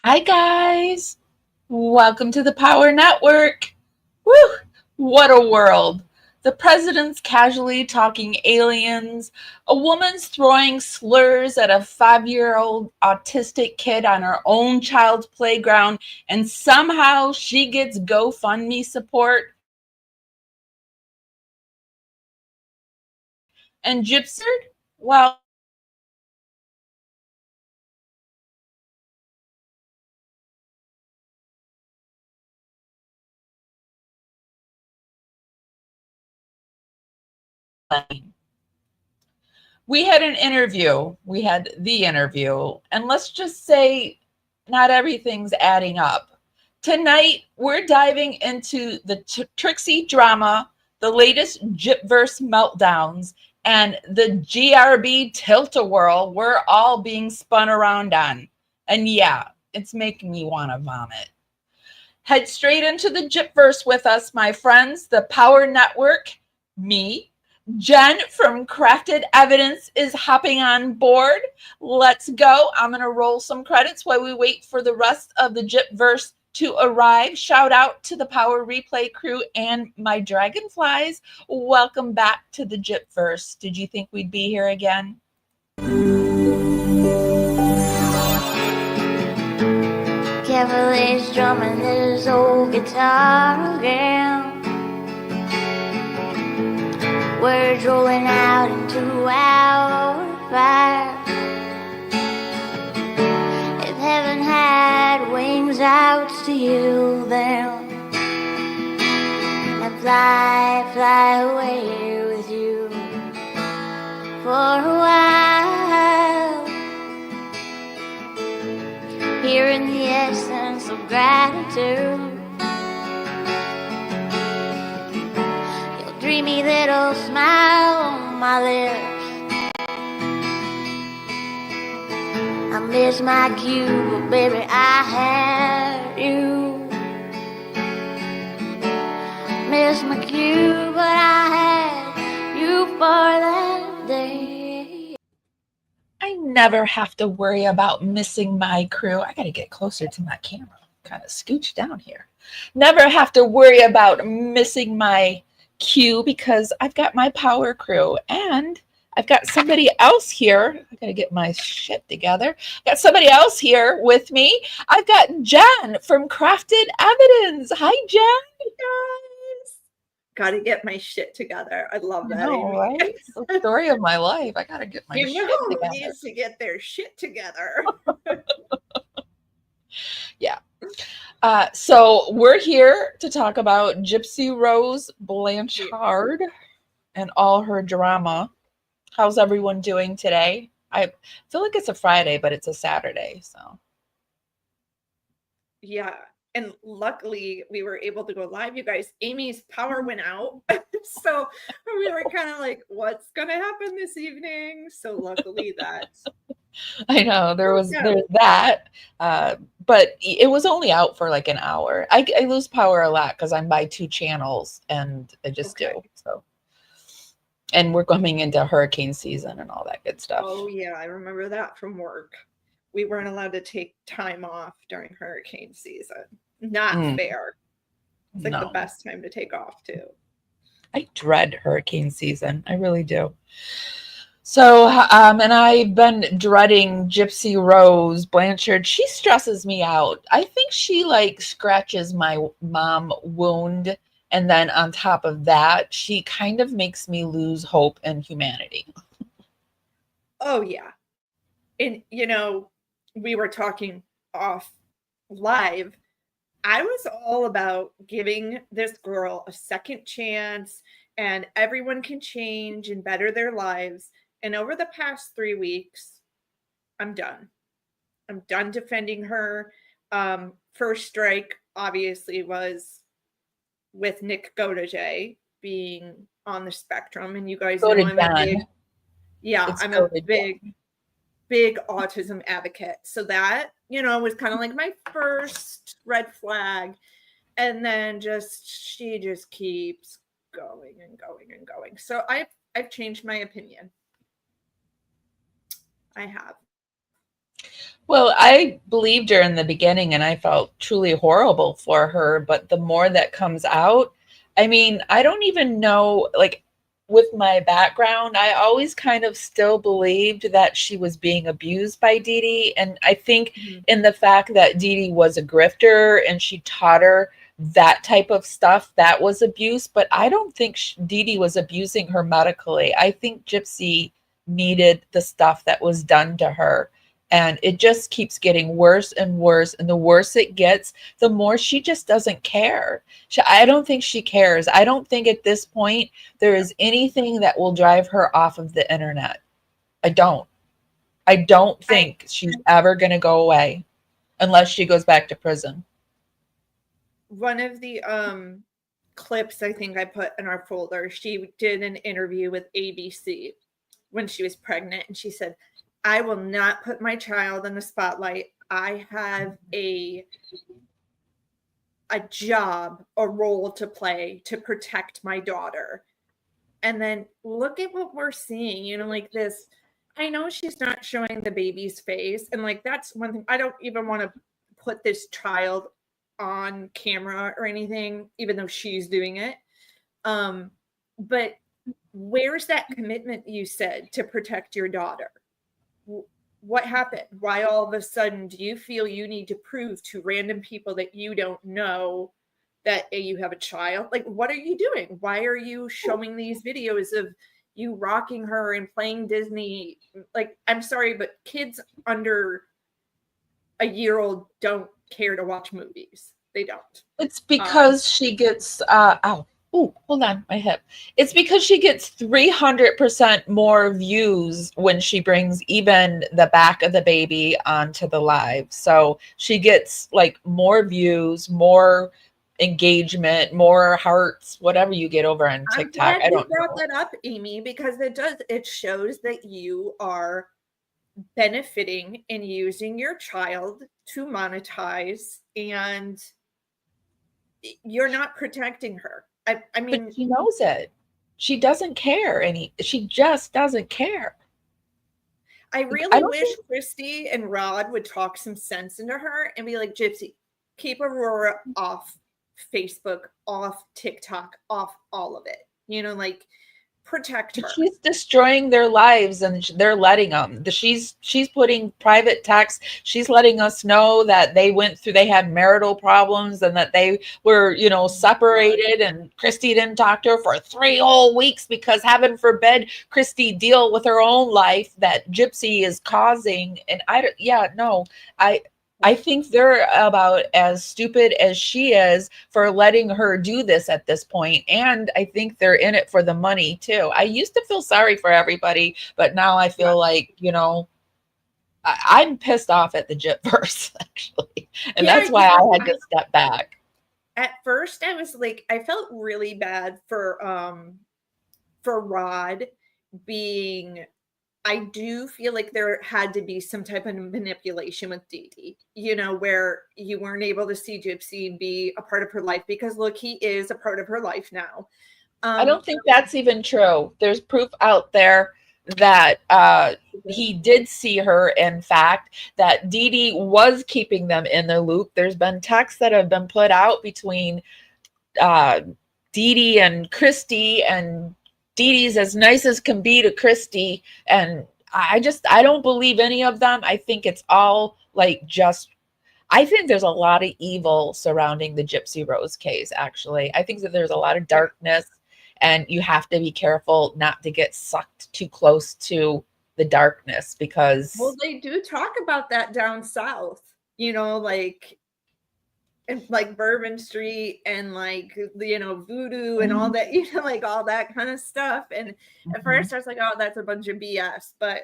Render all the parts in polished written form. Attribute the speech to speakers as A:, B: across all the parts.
A: Hi, guys. Welcome to the Power Network. Woo! What a world. The president's casually talking aliens, a woman's throwing slurs at a 5-year-old autistic kid on her own child's playground, and somehow she gets GoFundMe support. And Gypsy, well, we had an interview. We had the interview. And let's just say not everything's adding up. Tonight, we're diving into the Trixie drama, the latest Gypverse meltdowns, and the GRB tilt-a-whirl we're all being spun around on. And yeah, it's making me want to vomit. Head straight into the Gypverse with us, my friends. The Power Network, me, Jen from Crafted Evidence is hopping on board. Let's go. I'm going to roll some credits while we wait for the rest of the Gypverse to arrive. Shout out to the Power Replay crew and my Dragonflies. Welcome back to the Gypverse. Did you think we'd be here again?
B: Cavalier's drumming his old guitar again. Words rolling out into our fire. If heaven had wings, I would steal them and fly away with you for a while. Hearing the essence of gratitude, your dreamy little smile on my lips. I miss my cue, but baby, I had you. Miss my cue, but I had you for that day.
A: I never have to worry about missing my crew. I got to get closer to my camera, kind of scooch down here. Never have to worry about missing my cue because I've got my power crew and I've got somebody else here. I got to get my shit together. Got somebody else here with me. I've got Jen from Crafted Evidence. Hi, Jen.
C: Guys, gotta get my shit together. I love that.
A: No,
C: Amy.
A: right? The story of my life. I got to get my shit
C: Who
A: together.
C: needs to get their shit together?
A: Yeah. So we're here to talk about Gypsy Rose Blanchard and all her drama. How's everyone doing today? I feel like it's a Friday, but it's a Saturday. So
C: Yeah. And luckily we were able to go live, you guys. Amy's power went out. So we were kind of like, what's gonna happen this evening? So luckily that
A: I know there's that, but it was only out for like an hour. I lose power a lot because I'm by 2 channels, and I just do so. And we're coming into hurricane season and all that good stuff.
C: Oh yeah, I remember that from work. We weren't allowed to take time off during hurricane season. Not fair. It's like the best time to take off too.
A: I dread hurricane season. I really do. So, and I've been dreading Gypsy Rose Blanchard. She stresses me out. I think she like scratches my mom wound. And then on top of that, she kind of makes me lose hope in humanity.
C: Oh, yeah. And, we were talking off live. I was all about giving this girl a second chance, and everyone can change and better their lives. And over the past 3 weeks, I'm done. I'm done defending her. First strike, obviously, was with Nick Godaje being on the spectrum. And you guys know I'm a big autism advocate. So that, was kind of like my first red flag. And then she just keeps going and going and going. So I've changed my opinion. I have.
A: Well, I believed her in the beginning and I felt truly horrible for her. But the more that comes out, I mean, I don't even know, like with my background, I always kind of still believed that she was being abused by Dee Dee. And I think in the fact that Dee Dee was a grifter and she taught her that type of stuff, that was abuse. But I don't think Dee Dee was abusing her medically. I think Gypsy needed the stuff that was done to her, and it just keeps getting worse and worse. And the worse it gets, the more she just doesn't care. I don't think she cares. I don't think at this point there is anything that will drive her off of the internet. I don't. I don't think she's ever going to go away unless she goes back to prison.
C: One of the clips I think I put in our folder, she did an interview with ABC when she was pregnant, and she said, I will not put my child in the spotlight. I have a job, a role to play to protect my daughter. And then look at what we're seeing, you know, like this. I know she's not showing the baby's face. And like, that's one thing. I don't even want to put this child on camera or anything, even though she's doing it. But where's that commitment you said to protect your daughter? What happened? Why all of a sudden do you feel you need to prove to random people that you don't know that you have a child? Like, what are you doing? Why are you showing these videos of you rocking her and playing Disney? Like, I'm sorry, but kids under a year-old don't care to watch movies. They don't.
A: It's because she gets hold on, my hip. It's because she gets 300% more views when she brings even the back of the baby onto the live. So she gets like more views, more engagement, more hearts, whatever you get over on TikTok.
C: I don't brought that up, Amy, because it shows that you are benefiting and using your child to monetize, and you're not protecting her. I mean,
A: but she knows it. She doesn't care. She just doesn't care.
C: I really wish Christy and Rod would talk some sense into her and be like, Gypsy, keep Aurora off Facebook, off TikTok, off all of it. You know, like, protect her.
A: She's destroying their lives, and they're letting them. She's putting private texts. She's letting us know that they had marital problems and that they were, separated, and Christy didn't talk to her for 3 whole weeks because, heaven forbid, Christy deal with her own life that Gypsy is causing. And I think they're about as stupid as she is for letting her do this at this point. And I think they're in it for the money too. I used to feel sorry for everybody, but now I feel like, I'm pissed off at the Gypverse actually. And that's why I had to step back.
C: At first I was like, I felt really bad for Rod being, I do feel like there had to be some type of manipulation with Dee Dee, where you weren't able to see Gypsy and be a part of her life, because look, he is a part of her life now.
A: I don't think that's even true. There's proof out there that he did see her, in fact, that Dee Dee was keeping them in the loop. There's been texts that have been put out between Dee Dee and Christy, and Dee Dee's as nice as can be to Christy, and I don't believe any of them. I think it's all I think there's a lot of evil surrounding the Gypsy Rose case, actually. I think that there's a lot of darkness, and you have to be careful not to get sucked too close to the darkness, because...
C: Well, they do talk about that down south, and like Bourbon Street and voodoo and all that, all that kind of stuff. And at first I was like, oh, that's a bunch of BS, but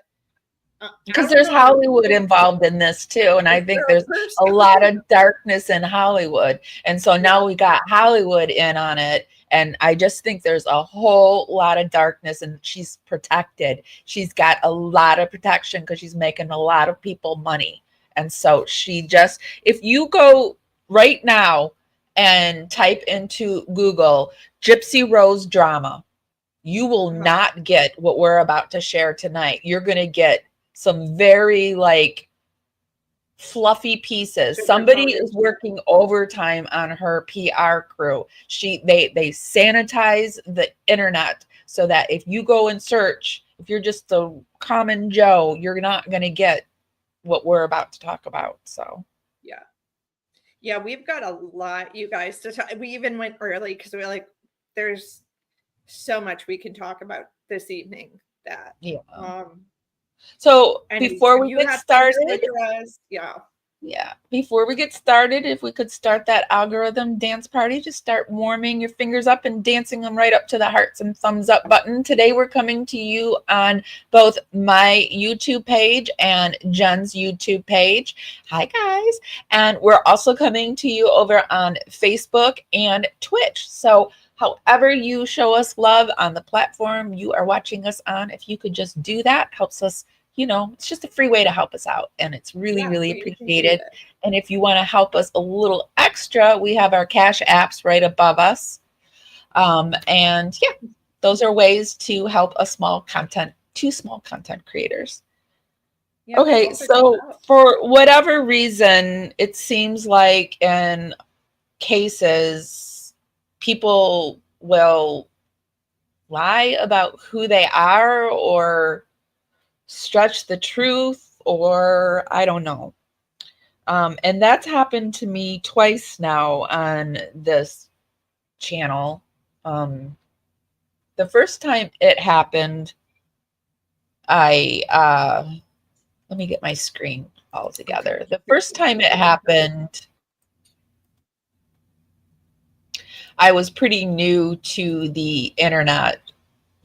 A: because there's Hollywood involved in this too, and I think there's a lot of darkness in Hollywood, and so now we got Hollywood in on it, and I just think there's a whole lot of darkness, and she's protected. She's got a lot of protection because she's making a lot of people money, and so if you go right now and type into Google Gypsy Rose drama, you will not get what we're about to share tonight. You're going to get some very fluffy pieces.
C: Sugar
A: Somebody
C: coated.
A: is working overtime on her PR crew. They sanitize the internet so that if you go and search, if you're just a common Joe, you're not going to get what we're about to talk about. So
C: yeah, we've got a lot, you guys, to talk. We even went early because we were like, there's so much we can talk about this evening. That
A: So
C: and
A: before we
C: you
A: get
C: have
A: started,
C: things like us,
A: before we get started, if we could start that algorithm dance party, just start warming your fingers up and dancing them right up to the hearts and thumbs up button. Today we're coming to you on both my YouTube page and Jen's YouTube page. Hi guys. And we're also coming to you over on Facebook and Twitch. So however you show us love on the platform you are watching us on, if you could just do that, helps us. It's just a free way to help us out, and it's really, really appreciated. And if you want to help us a little extra, we have our Cash apps right above us. And those are ways to help two small content creators. Yeah, okay, so for whatever reason, it seems like in cases, people will lie about who they are or stretch the truth, or I don't know. And that's happened to me twice now on this channel. The first time it happened, let me get my screen all together. The first time it happened, I was pretty new to the internet.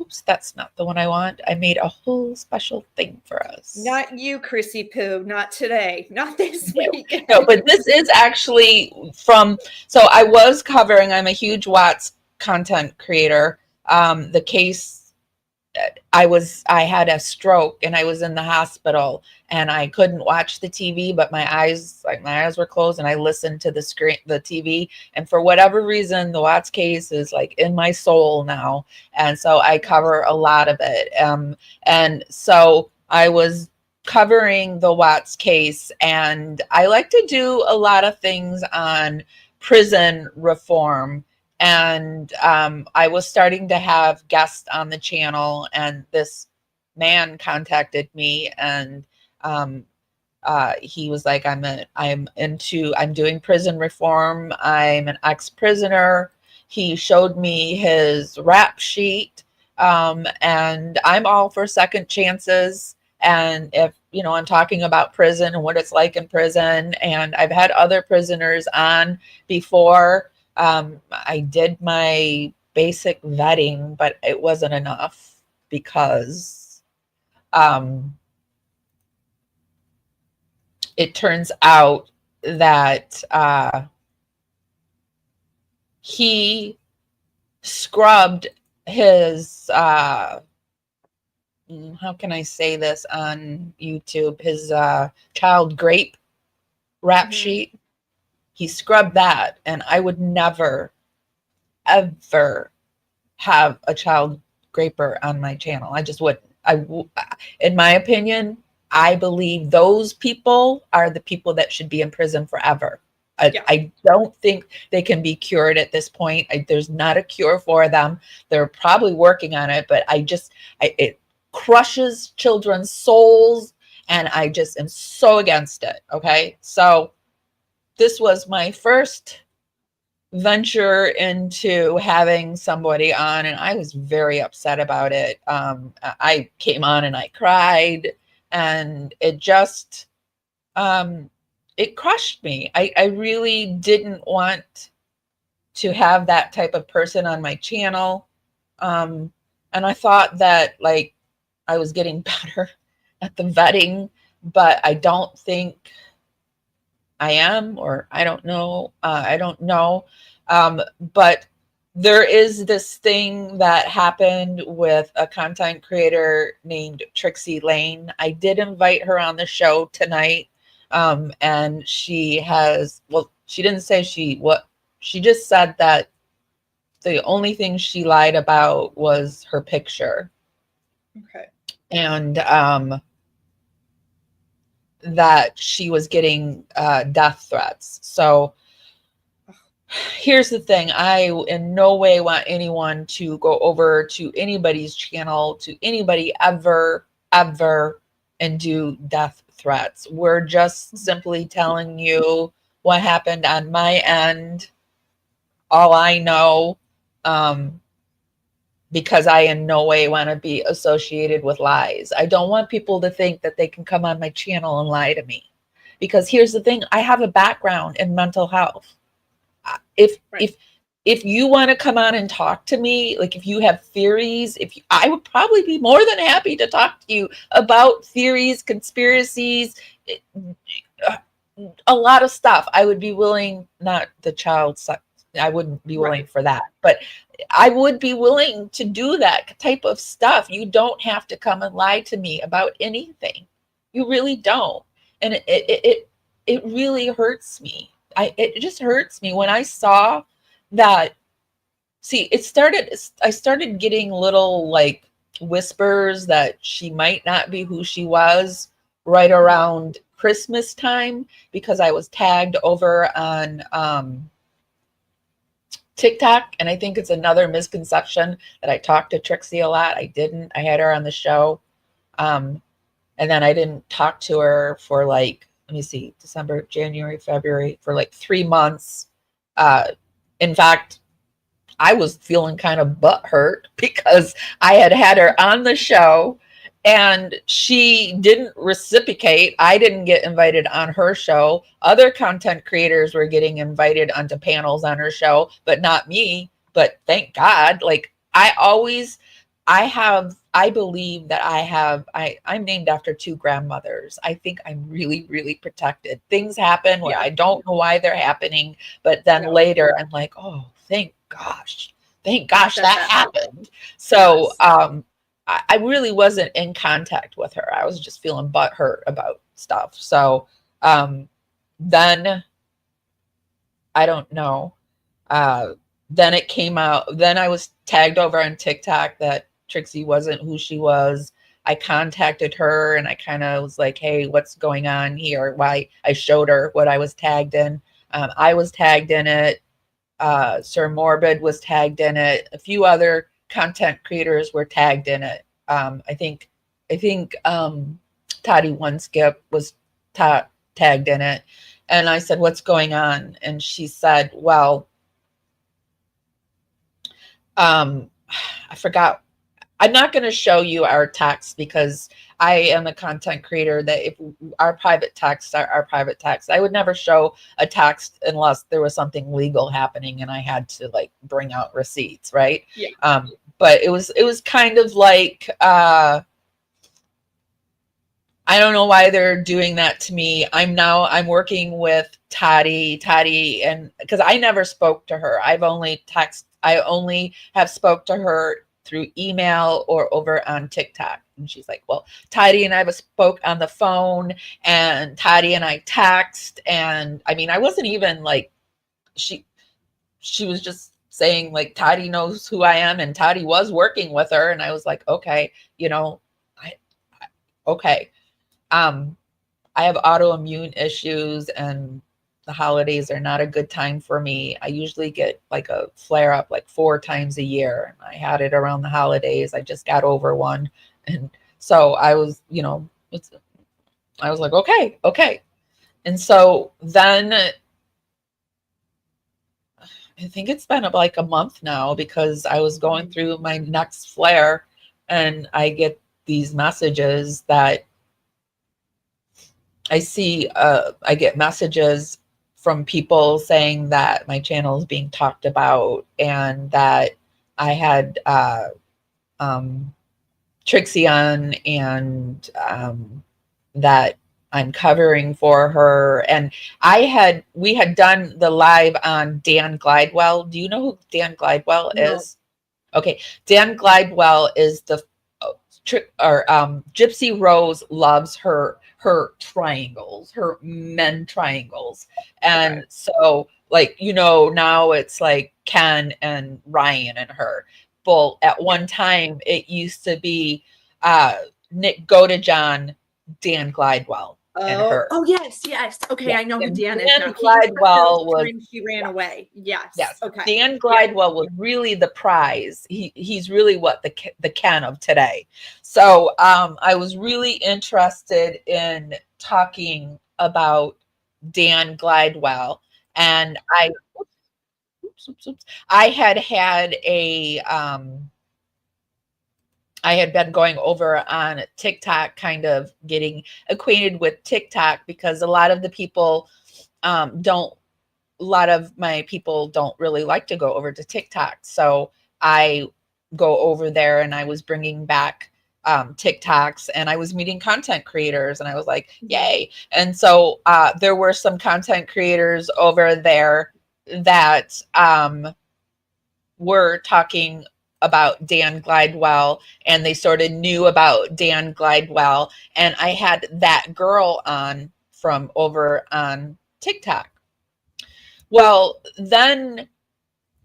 A: Oops, that's not the one I want. I made a whole special thing for us.
C: Not you, Chrissy Poo. Not today. Not this week.
A: No, but this is actually so I was covering, I'm a huge Watts content creator. The case, I had a stroke and I was in the hospital and I couldn't watch the TV, but my eyes were closed and I listened to the TV. And for whatever reason, the Watts case is like in my soul now. And so I cover a lot of it. And so I was covering the Watts case, and I like to do a lot of things on prison reform. And I was starting to have guests on the channel, and this man contacted me, and he was like, I'm doing prison reform. I'm an ex-prisoner. He showed me his rap sheet, and I'm all for second chances. And if, I'm talking about prison and what it's like in prison, and I've had other prisoners on before. I did my basic vetting, but it wasn't enough because it turns out that he scrubbed his how can I say this on YouTube, his child grape rap sheet. He scrubbed that, and I would never, ever have a child graper on my channel. I just wouldn't. In my opinion, I believe those people are the people that should be in prison forever. I don't think they can be cured at this point. There's not a cure for them. They're probably working on it, but it crushes children's souls, and I just am so against it. Okay, so this was my first venture into having somebody on, and I was very upset about it. I came on and I cried, and it just, it crushed me. I really didn't want to have that type of person on my channel. And I thought that I was getting better at the vetting, but I don't think I am, or I don't know. But there is this thing that happened with a content creator named Trixie Layne. I did invite her on the show tonight. And she didn't say she just said that the only thing she lied about was her picture.
C: Okay.
A: And that she was getting death threats. So here's the thing. I in no way want anyone to go over to anybody's channel, to anybody ever, and do death threats. We're just simply telling you what happened on my end. All I know, because I in no way want to be associated with lies. I don't want people to think that they can come on my channel and lie to me. Because here's the thing, I have a background in mental health. If you want to come on and talk to me, like if you have theories, I would probably be more than happy to talk to you about theories, conspiracies, a lot of stuff. I would be willing, not the child sex, I wouldn't be willing for that, but I would be willing to do that type of stuff. You don't have to come and lie to me about anything. You really don't. And it really hurts me. It just hurts me when I saw that. See, I started getting little like whispers that she might not be who she was right around Christmas time, because I was tagged over on TikTok. And I think it's another misconception that I talked to Trixie a lot. I didn't. I had her on the show. And then I didn't talk to her for like, let me see, December, January, February, for like 3 months. In fact, I was feeling kind of butthurt because I had her on the show and she didn't reciprocate. I didn't get invited on her show. Other content creators were getting invited onto panels on her show, but not me. But thank God, like I believe that I'm named after 2 grandmothers. I think I'm really, really protected. Things happen where I don't know why they're happening, but then later I'm like, oh, thank gosh that happened. So, I really wasn't in contact with her. I was just feeling butthurt about stuff. So, then I don't know. Then it came out. Then I was tagged over on TikTok that Trixie wasn't who she was. I contacted her and I kind of was like, hey, what's going on here? Why? I showed her what I was tagged in. I was tagged in it. Sir Morbid was tagged in it. A few other content creators were tagged in it. I think Toddy One Skip was tagged in it. And I said, what's going on? And she said, well, I forgot. I'm not going to show you our text because I am a content creator that if our private texts are our private text, I would never show a text unless there was something legal happening and I had to like bring out receipts. Right. Yeah. But it was kind of like, I don't know why they're doing that to me. I'm working with Toddy, and because I never spoke to her. I only have spoke to her through email or over on TikTok. And she's like, well, Toddy and I spoke on the phone and Toddy and I text. And I mean, I wasn't even like, she was just saying like, Toddy knows who I am. And Toddy was working with her. And I was like, okay, okay. I have autoimmune issues and the holidays are not a good time for me. I usually get like a flare up like 4 times a year. I had it around the holidays. I just got over one. And so I was, I was like, okay. And so then I think it's been like a month now because I was going through my next flare and I get these messages that I see, I get messages from people saying that my channel is being talked about and that I had Trixie on and that I'm covering for her. And we had done the live on Dan Glidewell. Do you know who Dan Glidewell is? Okay. Dan Glidewell is Gypsy Rose loves her triangles, her men triangles. And so like, now it's like Ken and Ryan and her. Well, at one time it used to be Nick Godejohn, Dan Glidewell. and her.
C: Oh yes. Okay,
A: Yeah.
C: I know who
A: And
C: Dan is
A: Dan
C: now. He was the
A: Glidewell
C: first
A: was
C: time she ran away. Yes.
A: yes.
C: Okay.
A: Dan Glidewell was really the prize. He's really what the Ken of today. So I was really interested in talking about Dan Glidewell, and I had a I had been going over on TikTok, kind of getting acquainted with TikTok, because a lot of the people don't, a lot of my people don't really like to go over to TikTok. So I go over there, and I was bringing back TikToks, and I was meeting content creators, and I was like, yay. And so there were some content creators over there that were talking about Dan Glidewell, and they sort of knew about Dan Glidewell. And I had that girl on from over on TikTok. Well, then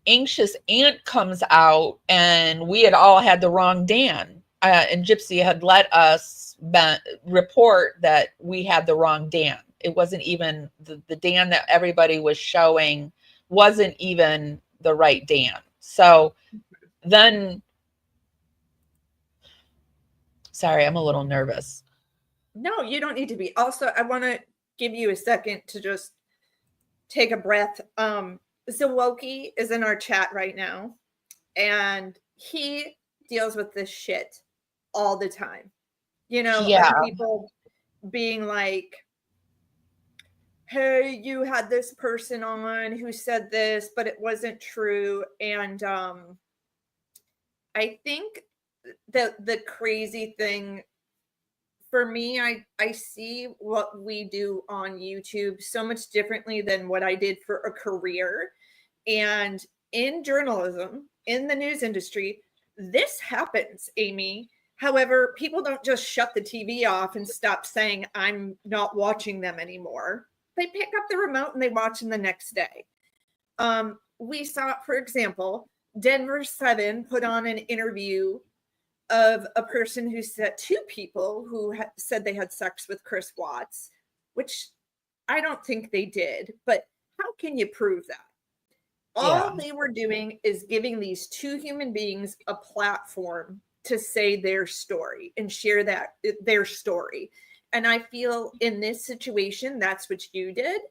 A: Anxious Aunt comes out, and we had all had the wrong Dan. And Gypsy had let us report that we had the wrong Dan. It wasn't even the Dan that everybody was showing, wasn't even the right Dan. So then, sorry, I'm a little nervous.
C: No, you don't need to be. Also, I want to give you a second to just take a breath. Zawoki is in our chat right now, and he deals with this shit all the time. You know,
A: Yeah.
C: people being like, hey, you had this person on who said this, but it wasn't true. And I think the crazy thing for me, I see what we do on YouTube so much differently than what I did for a career. And in journalism, in the news industry, this happens, Amy. However, people don't just shut the TV off and stop saying, I'm not watching them anymore. They pick up the remote and they watch them the next day. We saw, for example, Denver 7 put on an interview of a person who said, two people who said they had sex with Chris Watts, which I don't think they did, but how can you prove that? All they were doing is giving these two human beings a platform to say their story and share their story. And I feel in this situation, that's what you did.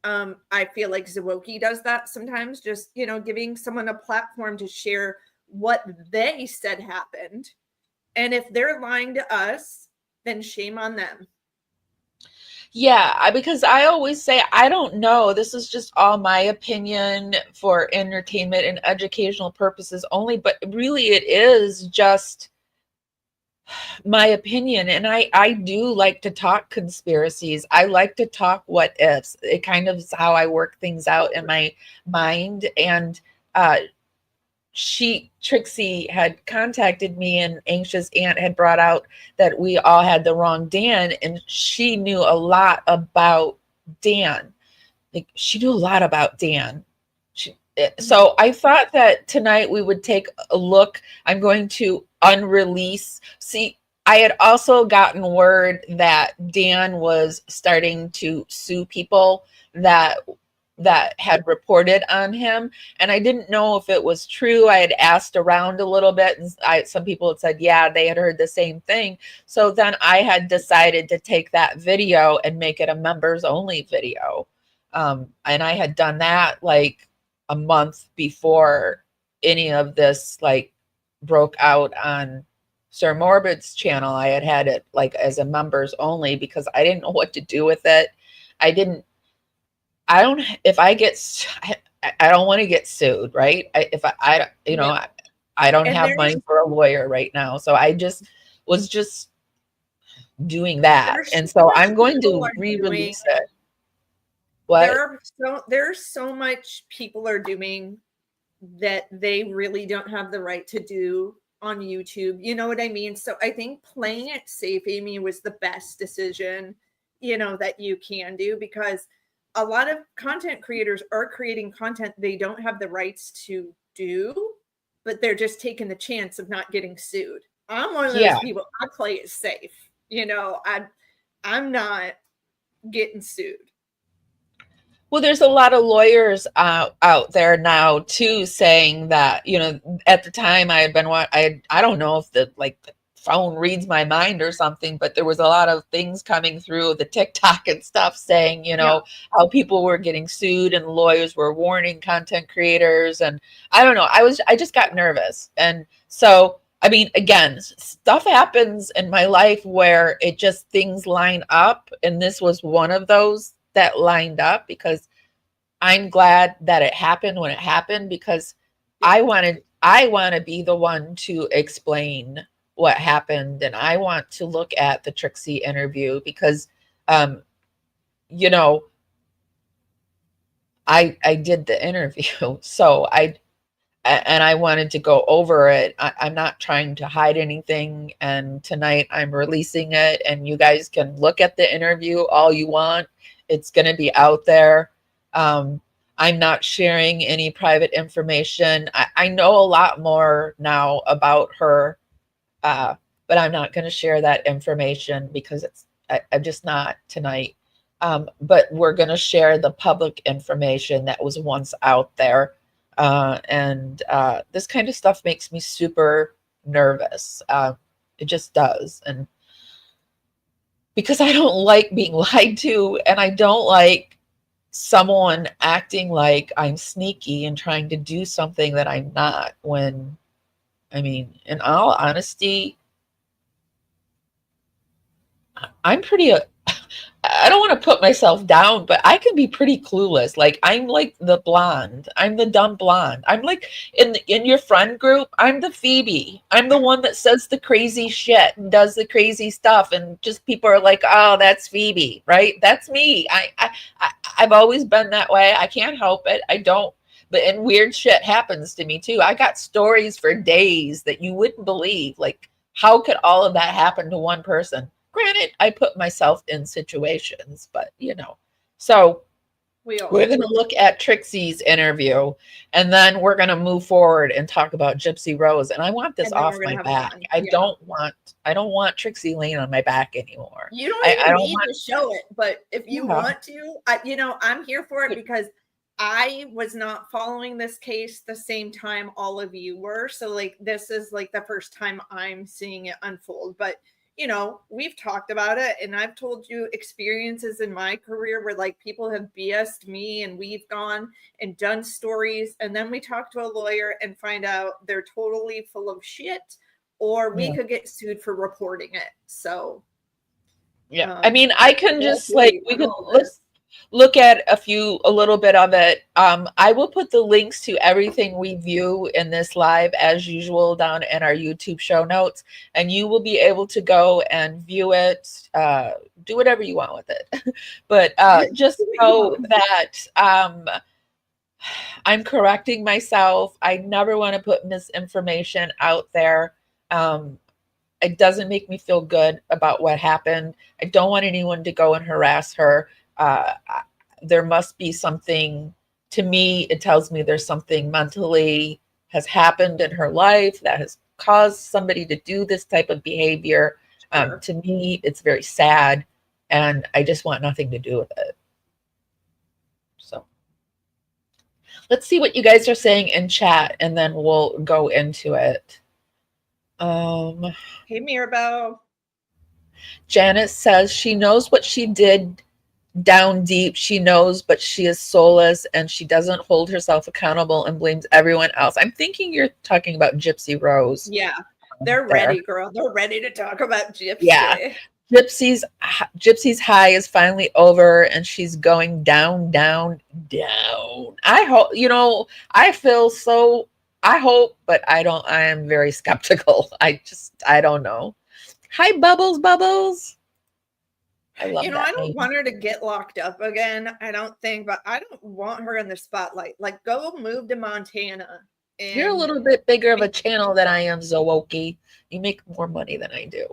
C: I feel like Zawoki does that sometimes, just, you know, giving someone a platform to share what they said happened. And if they're lying to us, then shame on them.
A: Yeah, because I always say, I don't know. This is just all my opinion for entertainment and educational purposes only, but really it is just my opinion. And I do like to talk conspiracies. I like to talk what ifs. It kind of is how I work things out in my mind. And Trixie had contacted me, and Anxious Aunt had brought out that we all had the wrong Dan, and she knew a lot about Dan. Like, she knew a lot about Dan. So I thought that tonight we would take a look. I'm going to unrelease. See, I had also gotten word that Dan was starting to sue people that had reported on him, and I didn't know if it was true. I had asked around a little bit, and some people had said, yeah, they had heard the same thing. So then I had decided to take that video and make it a members only video. And I had done that like a month before any of this like broke out on Sir Morbid's channel. I had it like as a members only because I didn't know what to do with it. I don't want to get sued, right? I don't have money for a lawyer right now. So I was just doing that. And so I'm going to re-release it. What?
C: There's so much people are doing that they really don't have the right to do on YouTube. You know what I mean? So I think playing it safe, Amy, was the best decision, you know, that you can do, because a lot of content creators are creating content they don't have the rights to do, but they're just taking the chance of not getting sued. I'm one of those people. I play it safe. You know, I'm not getting sued.
A: Well, there's a lot of lawyers out there now too, saying that, you know, at the time I had been, I don't know if the phone reads my mind or something, but there was a lot of things coming through the TikTok and stuff saying, you know, how people were getting sued and lawyers were warning content creators. And I don't know, I just got nervous. And so, I mean, again, stuff happens in my life where it just, things line up. And this was one of those that lined up, because I'm glad that it happened when it happened, because I want to be the one to explain what happened. And I want to look at the Trixie interview because, you know, I did the interview. So I wanted to go over it. I'm not trying to hide anything. And tonight I'm releasing it, and you guys can look at the interview all you want. It's going to be out there. I'm not sharing any private information. I know a lot more now about her, but I'm not going to share that information because I'm just not tonight. But we're going to share the public information that was once out there. And this kind of stuff makes me super nervous. It just does. And because I don't like being lied to, and I don't like someone acting like I'm sneaky and trying to do something that I'm not, when, I mean, in all honesty, I'm pretty, I don't want to put myself down, but I can be pretty clueless. Like, I'm like the blonde. I'm the dumb blonde. I'm like in your friend group, I'm the Phoebe. I'm the one that says the crazy shit and does the crazy stuff, and just people are like, "Oh, that's Phoebe," right? That's me. I've always been that way. I can't help it. I don't. But and weird shit happens to me too. I got stories for days that you wouldn't believe. Like, how could all of that happen to one person? Granted, I put myself in situations, but you know. So we're going to look at Trixie's interview, and then we're going to move forward and talk about Gypsy Rose. And I want this off my back. I don't want Trixie Layne on my back anymore.
C: You don't even need to show it, but if you want to, you know, I'm here for it, because I was not following this case the same time all of you were. So like, this is like the first time I'm seeing it unfold. But you know, we've talked about it, and I've told you experiences in my career where like people have BS'd me, and we've gone and done stories, and then we talk to a lawyer and find out they're totally full of shit, or we could get sued for reporting it. So
A: I mean, I can just like, we can look at a little bit of it. I will put the links to everything we view in this live as usual down in our YouTube show notes, and you will be able to go and view it, do whatever you want with it. But just know that I'm correcting myself. I never want to put misinformation out there. It doesn't make me feel good about what happened. I don't want anyone to go and harass her. There must be something, to me, it tells me there's something mentally has happened in her life that has caused somebody to do this type of behavior. To me, it's very sad, and I just want nothing to do with it. So let's see what you guys are saying in chat, and then we'll go into it.
C: Hey, Mirabelle.
A: Janice says she knows what she did down deep. She knows, but she is soulless, and she doesn't hold herself accountable and blames everyone else. I'm thinking you're talking about Gypsy Rose.
C: Yeah, they're ready, girl. They're ready to talk about Gypsy.
A: Yeah, Gypsy's high is finally over, and she's going down, down, down. I hope, you know, I feel so. I hope, but I don't. I am very skeptical. I don't know. Hi, Bubbles. I love, you know,
C: I don't want her to get locked up again. I don't think, but I don't want her in the spotlight. Like, go move to Montana. And
A: you're a little bit bigger of a channel than I am, xoxo. You make more money than I do.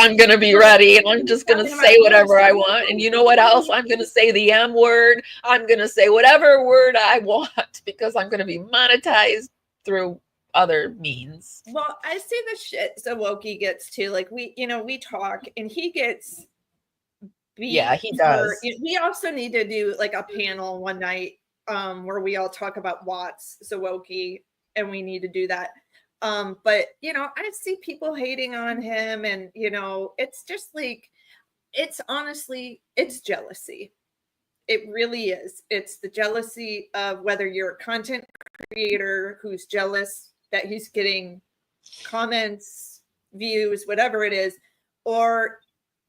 A: I'm going to be ready, and I'm just going to say whatever I want. And you know what else? I'm going to say the M word. I'm going to say whatever word I want, because I'm going to be monetized through other means.
C: Well, I see the shit Zawoki gets too. Like we talk and he gets beat.
A: Yeah, he does.
C: We also need to do like a panel one night where we all talk about Watts, Zawoki, and we need to do that. But I see people hating on him, and it's just like, it's jealousy. It really is. It's the jealousy of whether you're a content creator who's jealous that he's getting comments, views, whatever it is, or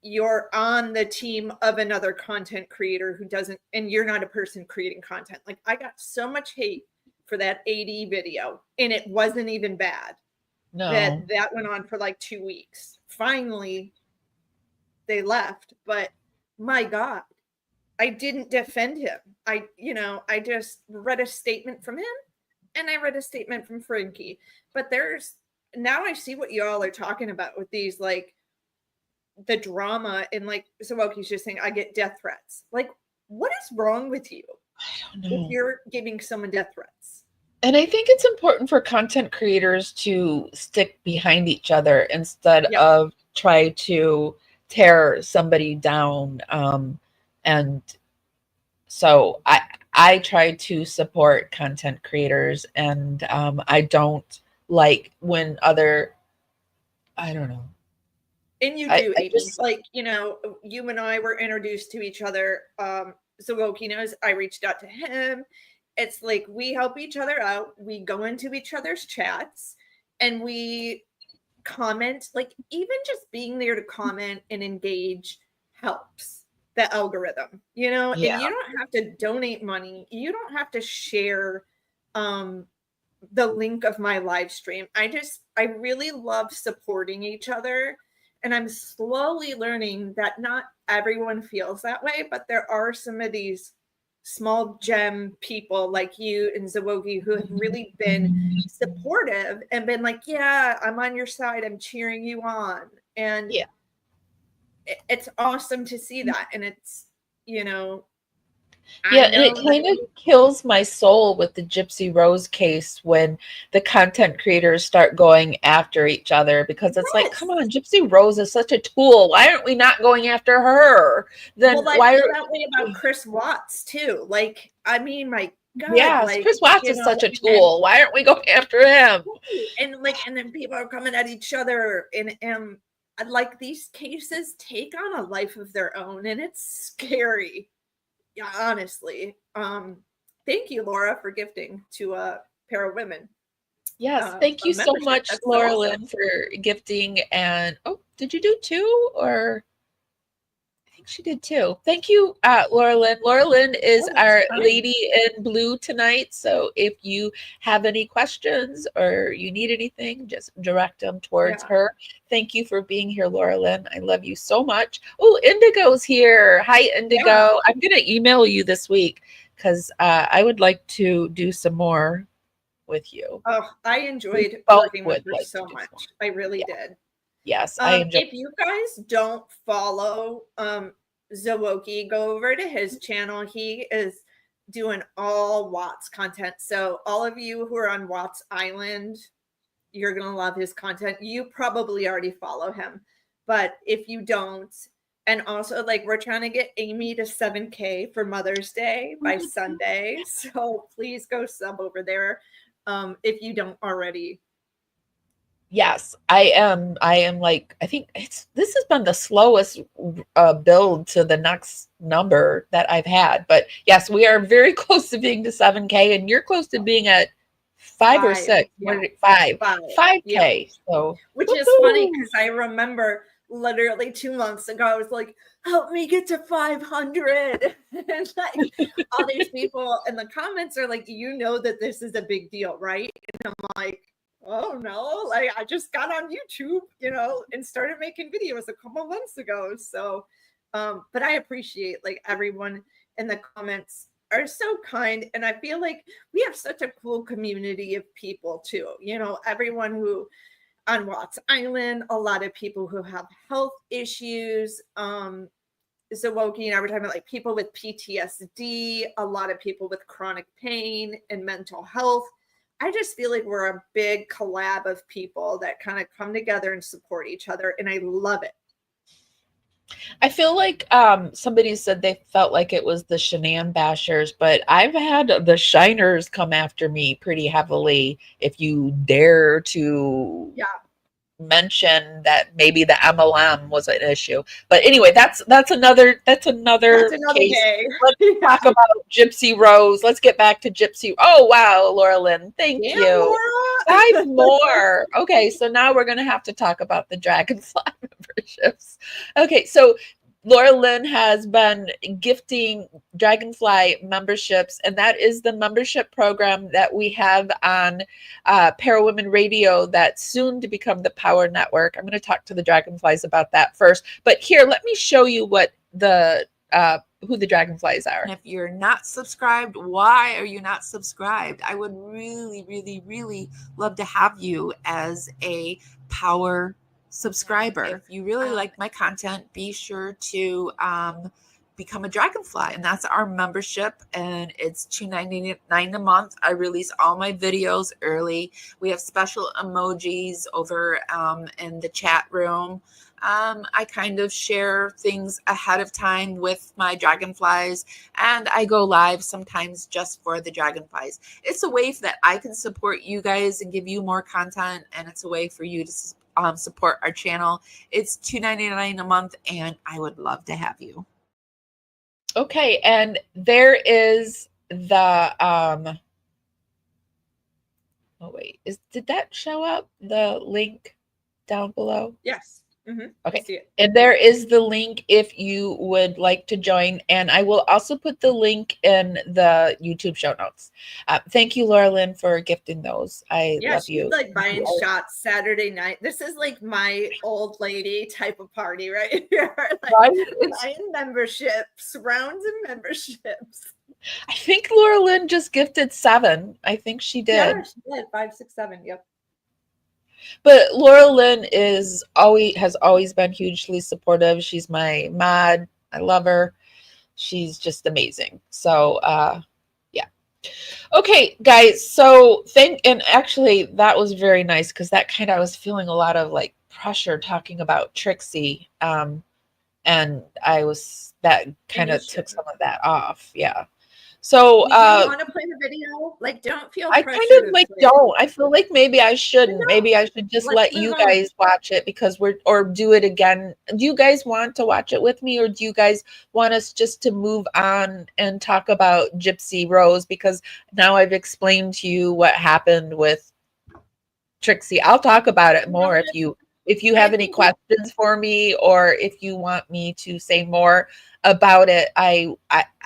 C: you're on the team of another content creator who doesn't, and you're not a person creating content. Like, I got so much hate for that AD video, and it wasn't even bad.
A: No.
C: That went on for like 2 weeks. Finally, they left, but my God, I didn't defend him. I just read a statement from him, and I read a statement from Frankie. But now I see what y'all are talking about with these, like, the drama, and like Zawoki's just saying, I get death threats. Like, what is wrong with you?
A: I don't know.
C: If you're giving someone death threats.
A: And I think it's important for content creators to stick behind each other instead of try to tear somebody down. And so I try to support content creators, and I don't like when I don't know.
C: And you do, Amy. Like, you and I were introduced to each other. Zawoki knows I reached out to him. It's like, we help each other out. We go into each other's chats and we comment. Like, even just being there to comment and engage helps the algorithm, and you don't have to donate money. You don't have to share the link of my live stream. I really love supporting each other. And I'm slowly learning that not everyone feels that way, but there are some of these small gem people like you and Zawoki who have really been supportive and been like, yeah, I'm on your side. I'm cheering you on. And it's awesome to see that. And it's,
A: and it kind of kills my soul with the Gypsy Rose case when the content creators start going after each other, because it's like, come on, Gypsy Rose is such a tool. Why aren't we not going after her? Then
C: why feel that way about Chris Watts too? Like, I mean, my God,
A: yes, Chris Watts is such a tool. Why aren't we going after him?
C: And then people are coming at each other, and like, these cases take on a life of their own, and it's scary. Yeah, honestly. Thank you, Laura, for gifting to Parawomen.
A: Yes, thank you so much, Laura Lynn, for gifting. And did you do 2? Or I think she did 2. Thank you, Laura Lynn. Laura Lynn is our lady in blue tonight. So if you have any questions or you need anything, just direct them towards her. Thank you for being here, Laura Lynn. I love you so much. Oh, Indigo's here. Hi, Indigo. Yeah. I'm going to email you this week because I would like to do some more with you.
C: Oh, I enjoyed working with her so much. I really did.
A: Yes, I enjoyed.
C: If you guys don't follow Zawoki, go over to his channel. He is doing all Watts content. So all of you who are on Watts Island, you're going to love his content. You probably already follow him. But if you don't, and also, like, we're trying to get Amy to 7K for Mother's Day by Sunday. So please go sub over there if you don't already.
A: Yes, I am. Like, I think this has been the slowest build to the next number that I've had. But yes, we are very close to being to 7K, and you're close to being at 5 or 6.
C: Yeah.
A: 5K.
C: Yeah.
A: So,
C: which is funny because I remember literally 2 months ago, I was like, help me get to 500. And like, all these people in the comments are like, that this is a big deal, right? And I'm like, oh no, like, I just got on YouTube, and started making videos a couple months ago. So, but I appreciate, like, everyone in the comments are so kind. And I feel like we have such a cool community of people too. Everyone who on Watts Island, a lot of people who have health issues. Zawoki and I were talking about, like, people with PTSD, a lot of people with chronic pain and mental health. I just feel like we're a big collab of people that kind of come together and support each other, and I love it.
A: I feel like somebody said they felt like it was the Shanann bashers, but I've had the shiners come after me pretty heavily. If you dare to mention that maybe the MLM was an issue, but anyway, that's another case.
C: Day.
A: Let's talk about Gypsy Rose. Let's get back to Gypsy. Oh wow, Laura Lynn, thank you.
C: Laura.
A: 5 more. Okay, so now we're gonna have to talk about the Dragonfly memberships. Okay, so Laura Lynn has been gifting Dragonfly memberships, and that is the membership program that we have on Parawomenradio that's soon to become the Power Network. I'm going to talk to the Dragonflies about that first. But here, let me show you what the who the Dragonflies are. And if you're not subscribed, why are you not subscribed? I would really, really, really love to have you as a Power subscriber. If you really like my content, be sure to become a Dragonfly, and that's our membership, and it's $2.99 a month. I release all my videos early. We have special emojis over in the chat room. I kind of share things ahead of time with my Dragonflies, and I go live sometimes just for the Dragonflies. It's a way that I can support you guys and give you more content, and it's a way for you to support our channel. It's $2.99 a month, and I would love to have you. Okay, and there is the oh wait, did that show up, the link down below?
C: Yes.
A: Okay, and there is the link if you would like to join, and I will also put the link in the YouTube show notes. Thank you, Laura Lynn, for gifting those. I love you.
C: She's like buying shots Saturday night. This is like my old lady type of party right here. Like buying memberships, rounds of memberships.
A: I think Laura Lynn just gifted 7. I think she did.
C: Yeah, she did. 5, 6, 7. Yep.
A: But Laura Lynn has always been hugely supportive. She's my mod. I love her. She's just amazing. So yeah. Okay, guys. So and actually that was very nice, because that kind of, I was feeling a lot of like pressure talking about Trixie. And that kind of took some of that off. Yeah. So
C: do you want to play the video? Like, don't feel
A: I kind of like don't. I feel like maybe I shouldn't. Maybe I should just let you guys watch it, because or do it again. Do you guys want to watch it with me, or do you guys want us just to move on and talk about Gypsy Rose? Because now I've explained to you what happened with Trixie. I'll talk about it more if you have any questions for me, or if you want me to say more about it.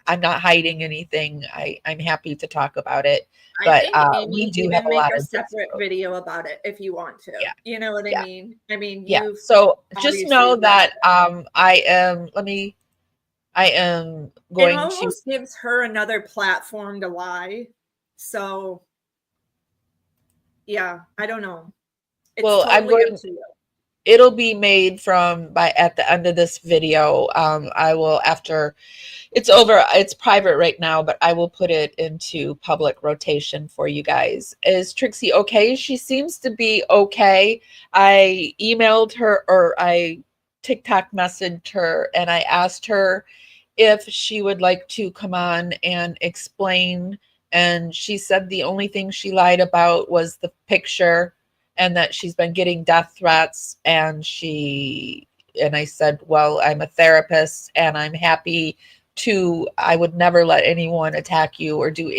A: I'm not hiding anything. I'm happy to talk about it, but we do have a lot of
C: separate video about it if you want to.
A: Yeah.
C: You know what I mean? I mean,
A: yeah. So just know that I am going
C: it almost gives her another platform to lie. So yeah, I don't know. It's
A: I'm going to. It'll be made at the end of this video. I will, after it's over, it's private right now, but I will put it into public rotation for you guys. Is Trixie okay? She seems to be okay. I emailed her, or I TikTok messaged her, and I asked her if she would like to come on and explain. And she said the only thing she lied about was the picture, and that she's been getting death threats. And I said, well, I'm a therapist, and I'm happy I would never let anyone attack you or do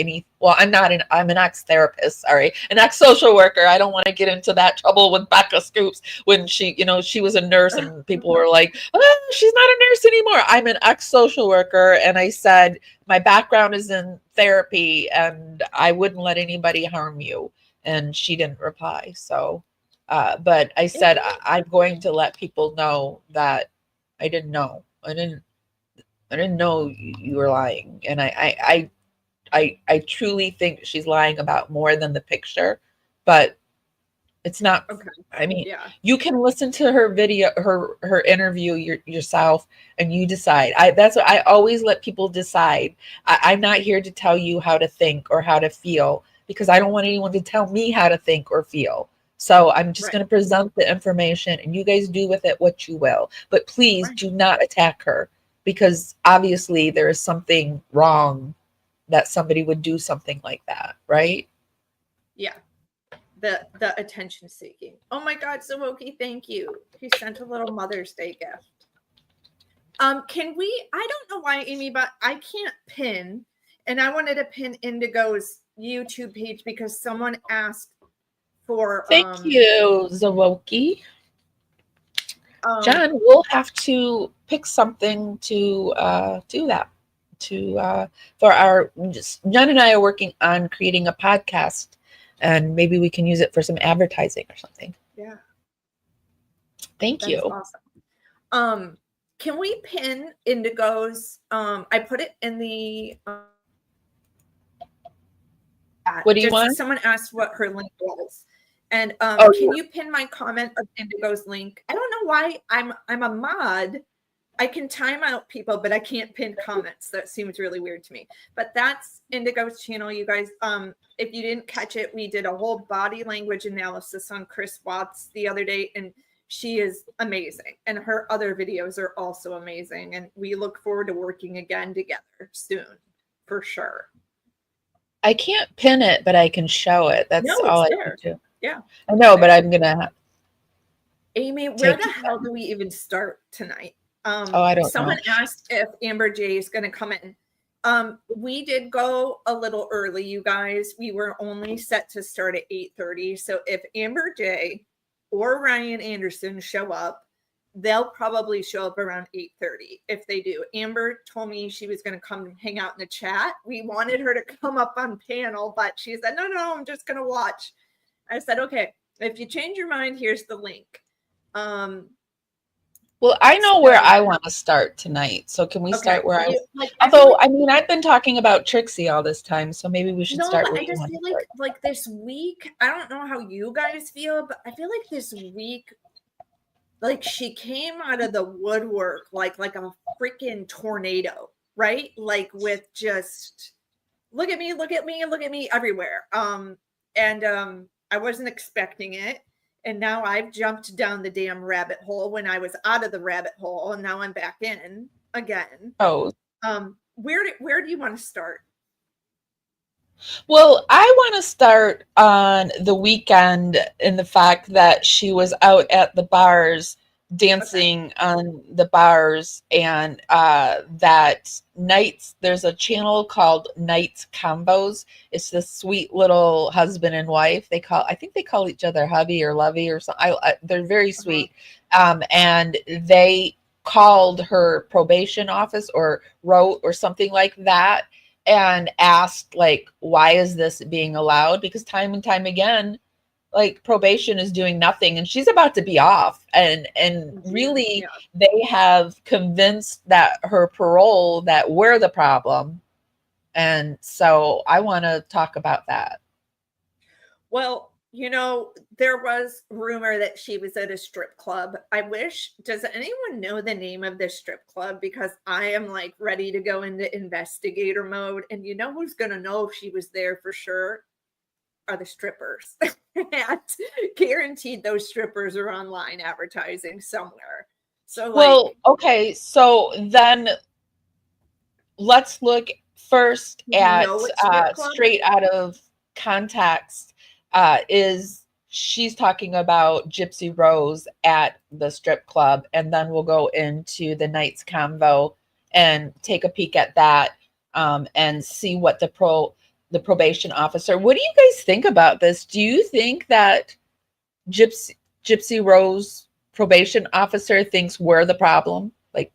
A: I'm an ex-therapist, sorry, an ex-social worker. I don't want to get into that trouble with Becca Scoops when she was a nurse, and people were like, oh, she's not a nurse anymore. I'm an ex-social worker. And I said, my background is in therapy, and I wouldn't let anybody harm you. And she didn't reply. So, but I said, I'm going to let people know that I didn't know. I didn't know you were lying. And I truly think she's lying about more than the picture, but it's not. Okay. I mean, you can listen to her video, her interview yourself, and you decide. That's what I always let people decide. I'm not here to tell you how to think or how to feel. because I don't want anyone to tell me how to think or feel. So I'm just
C: Right.
A: going to present the information and you guys do with it what you will. But please
C: Right.
A: do not attack her, because obviously there is something wrong that somebody would do something like that, right?
C: Yeah. The attention seeking. Oh my God, Sawoki, thank you. He sent a little Mother's Day gift. Can we, I don't know why, Amy, but I can't pin, and I wanted to pin Indigo's YouTube page because someone asked for
A: Thank you, Zawoki. John, we'll have to pick something to do that. For our, John and I are working on creating a podcast, and maybe we can use it for some advertising or something.
C: Yeah.
A: Thank you.
C: Awesome. Can we pin Indigo's? I put it in the.
A: What do you want?
C: Someone asked what her link was, and
A: Oh,
C: can
A: yeah.
C: you pin my comment of Indigo's link? I don't know why I'm a mod. I can time out people, but I can't pin comments. That seems really weird to me. But that's Indigo's channel, you guys. If you didn't catch it, we did a whole body language analysis on Chris Watts the other day, and she is amazing. And her other videos are also amazing. And we look forward to working again together soon, for sure.
A: I can't pin it, but I can show it. That's all I can do.
C: Yeah.
A: I know, but I'm gonna.
C: Amy, where the hell do we even start tonight?
A: I don't know.
C: Someone asked if Amber J is going to come in. We did go a little early, you guys. We were only set to start at 8:30. So if Amber J or Ryan Anderson show up, they'll probably show up around 8:30. If they do, Amber told me she was going to come hang out in the chat. We wanted her to come up on panel, but she said, no, I'm just going to watch. I said, okay, if you change your mind, here's the link.
A: Well, I know where I want to start tonight. So can we start where although I mean, I've been talking about Trixie all this time, so maybe we should start where
C: I just feel like this week, I don't know how you guys feel, but I feel like this week, like she came out of the woodwork like a freaking tornado, right? Like with just look at me everywhere. I wasn't expecting it. And now I've jumped down the damn rabbit hole when I was out of the rabbit hole, and now I'm back in again.
A: Oh.
C: Where do you want to start?
A: Well, I want to start on the weekend in the fact that she was out at the bars dancing on the bars, and that Nights, there's a channel called Nights Combos. It's this sweet little husband and wife. I think they call each other hubby or lovey or something. They're very sweet. And they called her probation office or wrote or something like that and asked, like, why is this being allowed? Because time and time again, like, probation is doing nothing, and she's about to be off, and really they have convinced that her parole that we're the problem. And so I want to talk about that.
C: Well, there was rumor that she was at a strip club. Does anyone know the name of this strip club? Because I am like ready to go into investigator mode, and you know who's going to know if she was there for sure? Are the strippers. And guaranteed those strippers are online advertising somewhere. So
A: okay, so then let's look first at straight out of context. She's talking about Gypsy Rose at the strip club, and then we'll go into the Nights Convo and take a peek at that, and see what the probation officer. What do you guys think about this? Do you think that Gypsy Rose probation officer thinks we're the problem? Like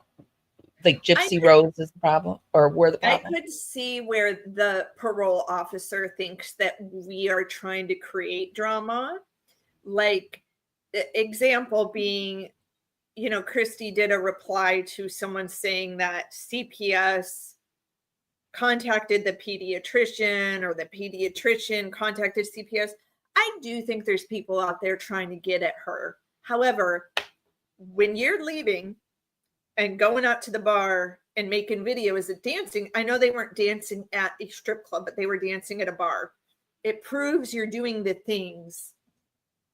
A: Gypsy Rose is the problem, or we're the problem?
C: I could see where the parole officer thinks that we are trying to create drama. Like, example being, Christy did a reply to someone saying that CPS contacted the pediatrician, or the pediatrician contacted CPS. I do think there's people out there trying to get at her. However, when you're leaving and going out to the bar and making videos of dancing, I know they weren't dancing at a strip club, but they were dancing at a bar. it proves you're doing the things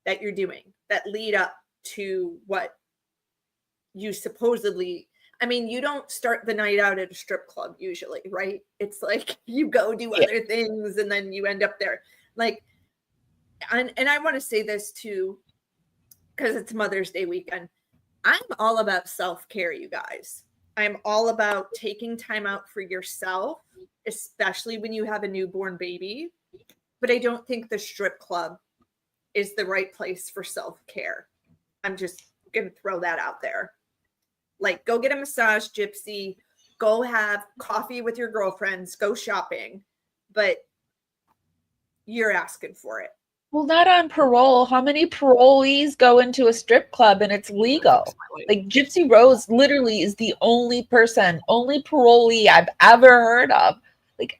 C: that you're doing that lead up to what you supposedly, I mean, you don't start the night out at a strip club usually, right? It's like you go do other things and then you end up there. Like, and I want to say this too, because it's Mother's Day weekend. I'm all about self-care, you guys. I'm all about taking time out for yourself, especially when you have a newborn baby. But I don't think the strip club is the right place for self-care. I'm just going to throw that out there. Like, go get a massage, Gypsy. Go have coffee with your girlfriends. Go shopping. But you're asking for it.
A: Well, not on parole. How many parolees go into a strip club and it's legal? Like Gypsy Rose literally is the only parolee I've ever heard of. Like,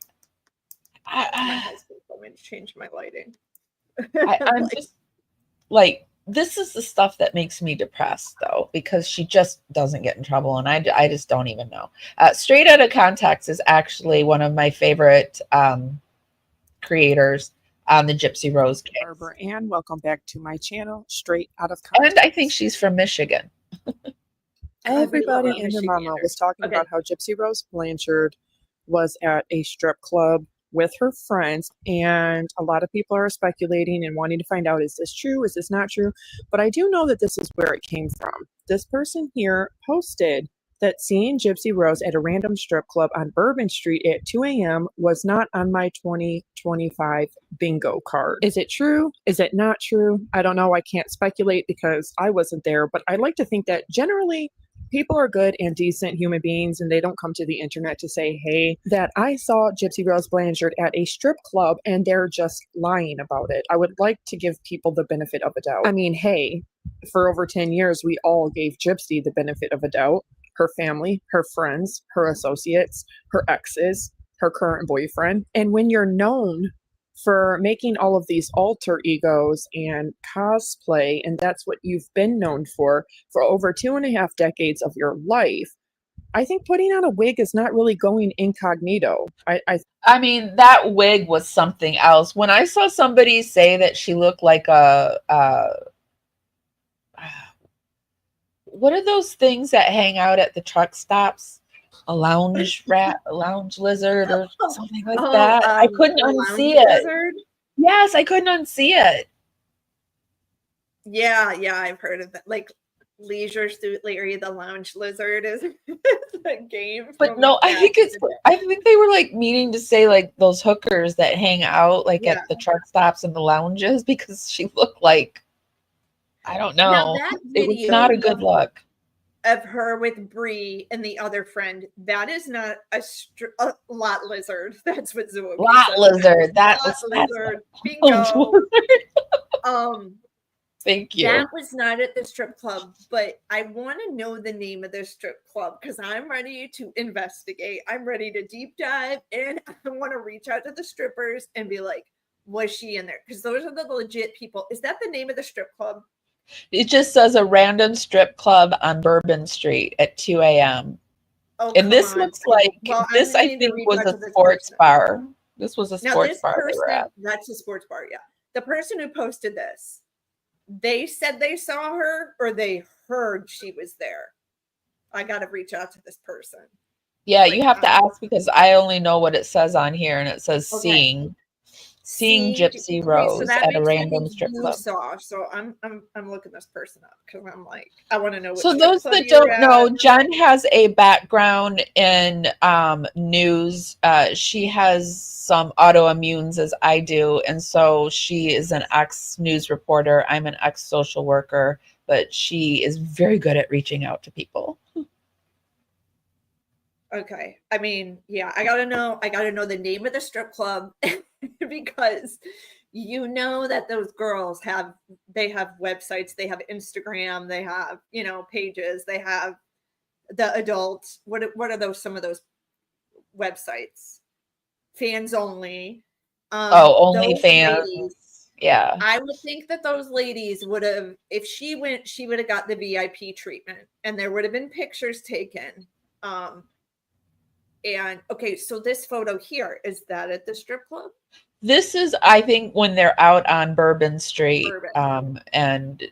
C: My husband told me to change my lighting.
A: I'm just like, this is the stuff that makes me depressed, though, because she just doesn't get in trouble, and I just don't even know. Straight Outta Context is actually one of my favorite creators on the Gypsy Rose case.
D: Barbara Ann, welcome back to my channel, Straight Out of Context.
A: And I think she's from Michigan.
D: Everybody and their mama was talking about how Gypsy Rose Blanchard was at a strip club with her friends, and a lot of people are speculating and wanting to find out, is this true, is this not true? But I do know that this is where it came from. This person here posted that seeing Gypsy Rose at a random strip club on Bourbon Street at 2 a.m. was not on my 2025 bingo card. Is it true? Is it not true? I don't know. I can't speculate because I wasn't there, but I like to think that generally people are good and decent human beings, and they don't come to the internet to say, hey, that I saw Gypsy Rose Blanchard at a strip club, and they're just lying about it. I would like to give people the benefit of a doubt. I mean, hey, for over 10 years, we all gave Gypsy the benefit of a doubt. Her family, her friends, her associates, her exes, her current boyfriend. And when you're known for making all of these alter egos and cosplay, and that's what you've been known for over 2.5 decades of your life, I think putting on a wig is not really going incognito.
A: I mean, that wig was something else. When I saw somebody say that she looked like what are those things that hang out at the truck stops? A lounge rat, a lounge lizard, or something like that. I couldn't unsee it. Lizard? Yes, I couldn't unsee it.
C: Yeah, I've heard of that. Like Leisure Suit Larry, the lounge lizard is a game.
A: But no, I think they were like meaning to say like those hookers that hang out like at the truck stops and the lounges, because she looked like, I don't know.
C: Now, that
A: it was not a good look.
C: Of her with Bree and the other friend, that is not a lot lizard. That's what Zoe
A: lot lizard. That was
C: lizard. Bingo.
A: Thank you.
C: That was not at the strip club, but I want to know the name of the strip club because I'm ready to investigate. I'm ready to deep dive, and I want to reach out to the strippers and be like, was she in there? Because those are the legit people. Is that the name of the strip club?
A: It just says a random strip club on Bourbon Street at 2 a.m. Oh, and this looks like, this I think was a sports bar. This was a sports bar they were at.
C: That's a sports bar, yeah. The person who posted this, they said they saw her or they heard she was there. I got to reach out to this person.
A: Yeah, you have to ask because I only know what it says on here, and it says seeing Gypsy Rose at a random strip club.
C: So I'm looking this person up because I'm like, I want to know.
A: So those that don't know, Jen has a background in news. She has some autoimmunes as I do, and so she is an ex-news reporter. I'm an ex-social worker, but she is very good at reaching out to people.
C: Okay. I mean, yeah, I gotta know the name of the strip club because you know that those girls have websites, they have Instagram, they have, pages, they have the adult, what are those, some of those websites? Fans only.
A: Only fans. Yeah.
C: I would think that those ladies would have, if she went, she would have got the VIP treatment and there would have been pictures taken. And okay, so this photo here, is that at the strip club?
A: This is, I think, when they're out on Bourbon Street.
C: Bourbon.
A: And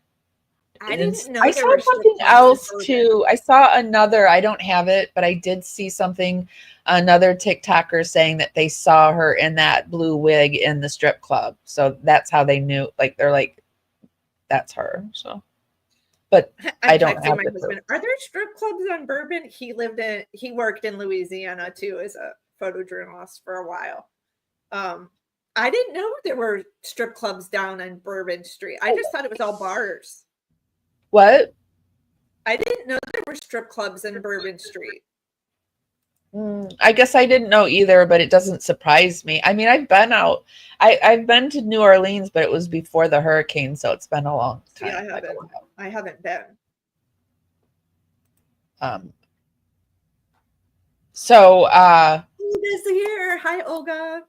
C: I didn't know
A: I
C: there
A: saw
C: were strip
A: something
C: clubs in
A: else
C: Bourbon.
A: too. I saw another, I don't have it, but I did see something, another TikToker saying that they saw her in that blue wig in the strip club. So that's how they knew, like, they're like, that's her. So, but I don't
C: texting
A: have
C: my
A: the
C: husband. Are there strip clubs on Bourbon? He worked in Louisiana too as a photojournalist for a while. I didn't know there were strip clubs down on Bourbon Street. I just thought it was all bars.
A: What?
C: I didn't know there were strip clubs in Bourbon Street.
A: I guess I didn't know either, but it doesn't surprise me. I mean, I've been out. I've been to New Orleans, but it was before the hurricane, so it's been a long time.
C: Yeah, I haven't been.
A: So
C: Olga's here. Hi, Olga.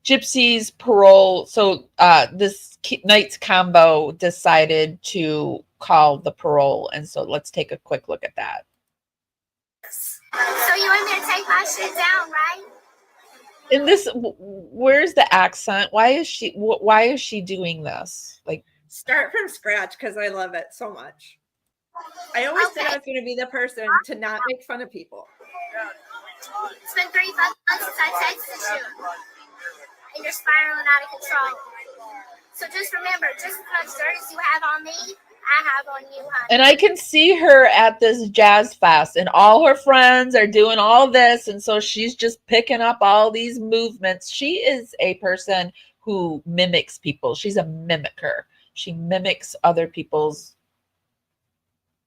A: Gypsy's parole. So this night's combo decided to call the parole, and so let's take a quick look at that.
B: So you want me to take my shit down, right?
A: In this, where's the accent? Why is she doing this? Like,
C: start from scratch because I love it so much. I always said I was going to be the person to not make fun of people.
B: It's been 3 months since I texted you, and you're spiraling out of control. So just remember, just as much dirt as you have on me, I have on you, honey.
A: And I can see her at this jazz fest, and all her friends are doing all this, and so she's just picking up all these movements. She is a person who mimics people. She's a mimicker. She mimics other people's.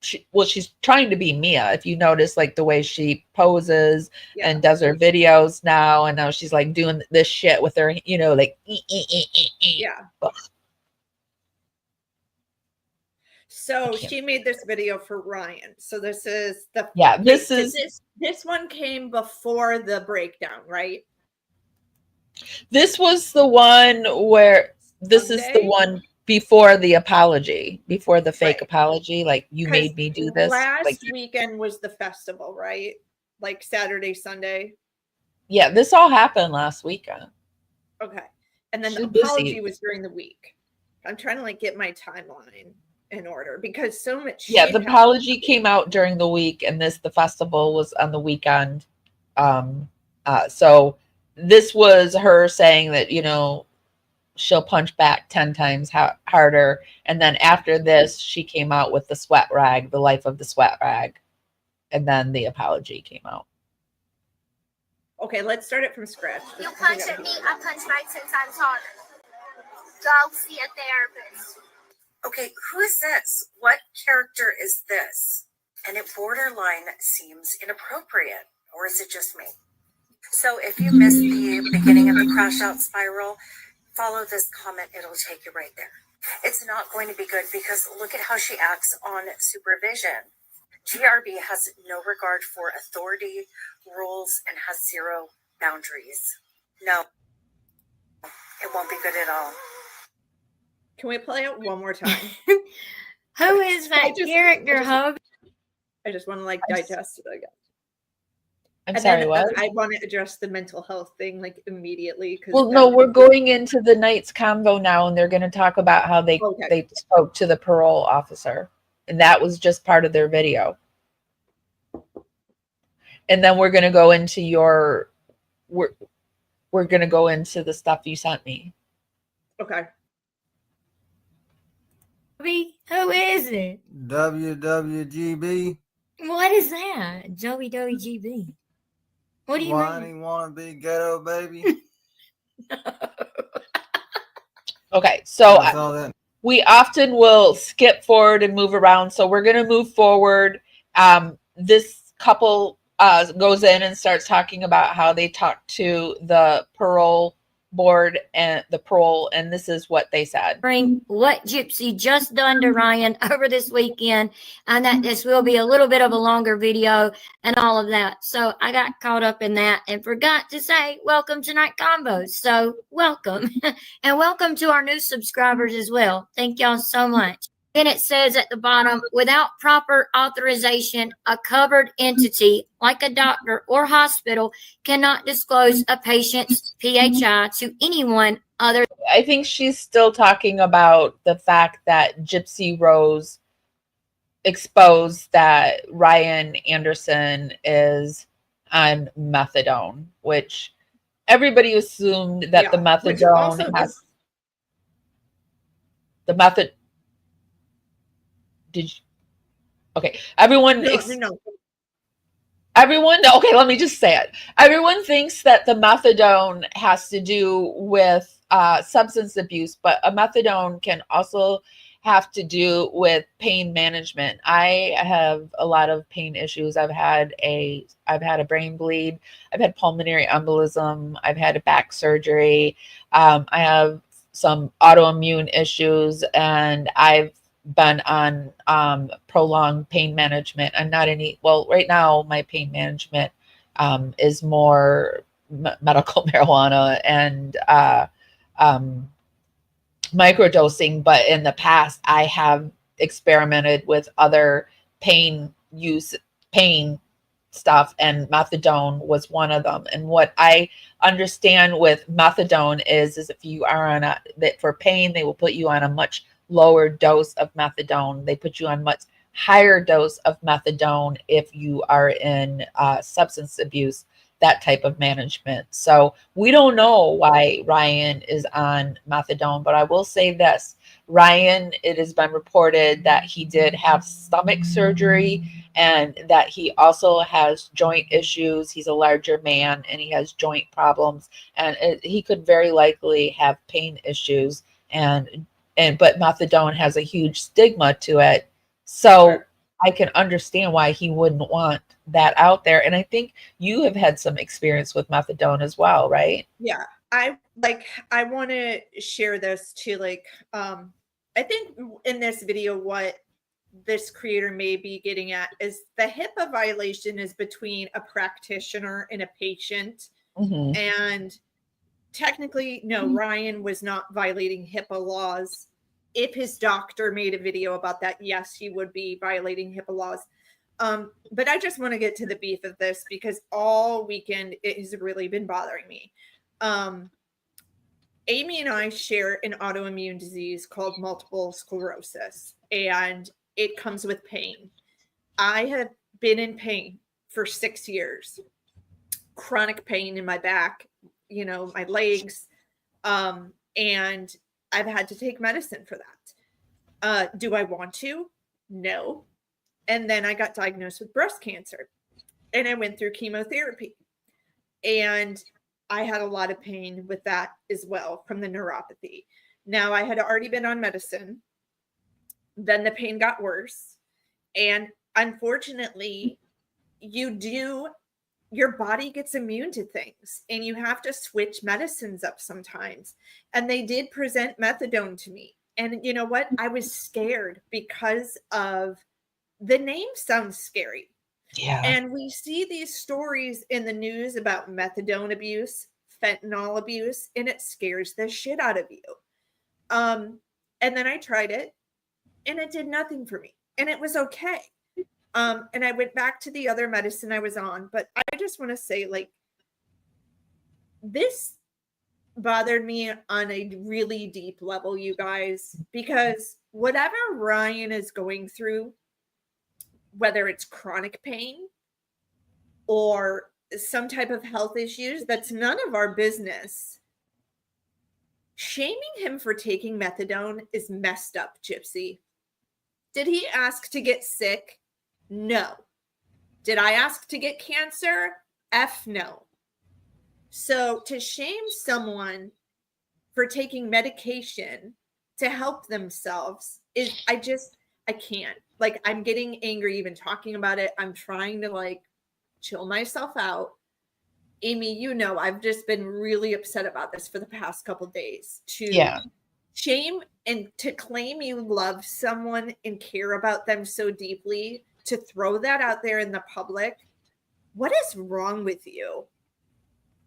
A: She's trying to be Mia. If you notice, like the way she poses and does her videos now, and now she's like doing this shit with her, like
C: yeah. So she made this video for Ryan. So this is this one came before the breakdown, right?
A: This was the one where this is the one before the apology, before the fake apology. Like, you made me do this.
C: Last weekend was the festival, right? Like Saturday, Sunday.
A: Yeah, this all happened last weekend.
C: Okay. And then the apology was during the week. I'm trying to get my timeline in order because so much.
A: Yeah, the apology came out during the week, and the festival was on the weekend. So this was her saying that, she'll punch back 10 times harder. And then after this, she came out with the sweat rag, the life of the sweat rag. And then the apology came out.
C: Okay, let's start it from scratch.
B: You punch at me, I punch back 10 times harder. Go see a therapist.
E: Okay, who is this? What character is this? And it borderline seems inappropriate, or is it just me? So if you missed the beginning of the crash out spiral, follow this comment, it'll take you right there. It's not going to be good because look at how she acts on supervision. GRB has no regard for authority, rules, and has zero boundaries. No, it won't be good at all.
C: Can we play it one more time?
B: Who is that character, Hub?
C: I just want to digest it again.
A: I'm sorry, what?
C: I want to address the mental health thing immediately.
A: Well, no, we're going into the night's combo now, and they're going to talk about how they spoke to the parole officer, and that was just part of their video. And then we're going to go into we're going to go into the stuff you sent me.
C: Okay.
B: Who is it?
F: WWGB.
B: What is that? WWGB. What do you
F: mean? Wanna be ghetto baby?
A: Okay, so we often will skip forward and move around. So we're going to move forward. This couple goes in and starts talking about how they talked to the parole board and the parole, and this is what they said.
B: Bring what Gypsy just done to Ryan over this weekend, and that this will be a little bit of a longer video and all of that. So I got caught up in that and forgot to say welcome to Night Combos. So welcome and welcome to our new subscribers as well. Thank y'all so much. then it says at the bottom, without proper authorization, a covered entity like a doctor or hospital cannot disclose a patient's PHI to anyone other.
A: I think she's still talking about the fact that Gypsy Rose exposed that Ryan Anderson is on methadone, which everybody assumed that the methadone has the method. Did you? Okay, everyone. Everyone, okay, let me just say it. Everyone thinks that the methadone has to do with substance abuse, but a methadone can also have to do with pain management. I have a lot of pain issues. I've had a brain bleed. I've had pulmonary embolism. I've had a back surgery. I have some autoimmune issues, and I've been on prolonged pain management. I'm not right now my pain management is more medical marijuana and microdosing, but in the past I have experimented with other pain stuff, and methadone was one of them. And what I understand with methadone is if you are on for pain, they will put you on a much lower dose of methadone. They put you on much higher dose of methadone if you are in substance abuse, that type of management. So we don't know why Ryan is on methadone, but I will say this. Ryan, it has been reported that he did have stomach surgery and that he also has joint issues. He's a larger man and he has joint problems, and he could very likely have pain issues, but methadone has a huge stigma to it. So sure. I can understand why he wouldn't want that out there. And I think you have had some experience with methadone as well, right?
C: Yeah. I want to share this too. I think in this video, what this creator may be getting at is the HIPAA violation is between a practitioner and a patient. Mm-hmm. And technically, no, Ryan was not violating HIPAA laws. If his doctor made a video about that, yes, he would be violating HIPAA laws. But I just want to get to the beef of this because all weekend it has really been bothering me. Amy and I share an autoimmune disease called multiple sclerosis, and it comes with pain. I have been in pain for 6 years, chronic pain in my back, my legs, and I've had to take medicine for that. Do I want to? No. And then I got diagnosed with breast cancer, and I went through chemotherapy, and I had a lot of pain with that as well from the neuropathy. Now I had already been on medicine. Then the pain got worse. And unfortunately, your body gets immune to things and you have to switch medicines up sometimes. And they did present methadone to me. And you know what? I was scared because of the name sounds scary.
A: Yeah.
C: And we see these stories in the news about methadone abuse, fentanyl abuse, and it scares the shit out of you. And then I tried it and it did nothing for me. And it was okay. And I went back to the other medicine I was on. But I just want to say, this bothered me on a really deep level, you guys, because whatever Ryan is going through, whether it's chronic pain or some type of health issues, that's none of our business. Shaming him for taking methadone is messed up, Gypsy. Did he ask to get sick? No. Did I ask to get cancer? F no. So to shame someone for taking medication to help themselves is, I can't. I'm getting angry even talking about it. I'm trying to chill myself out. Amy, I've just been really upset about this for the past couple of days. Shame and to claim you love someone and care about them so deeply, to throw that out there in the public. What is wrong with you?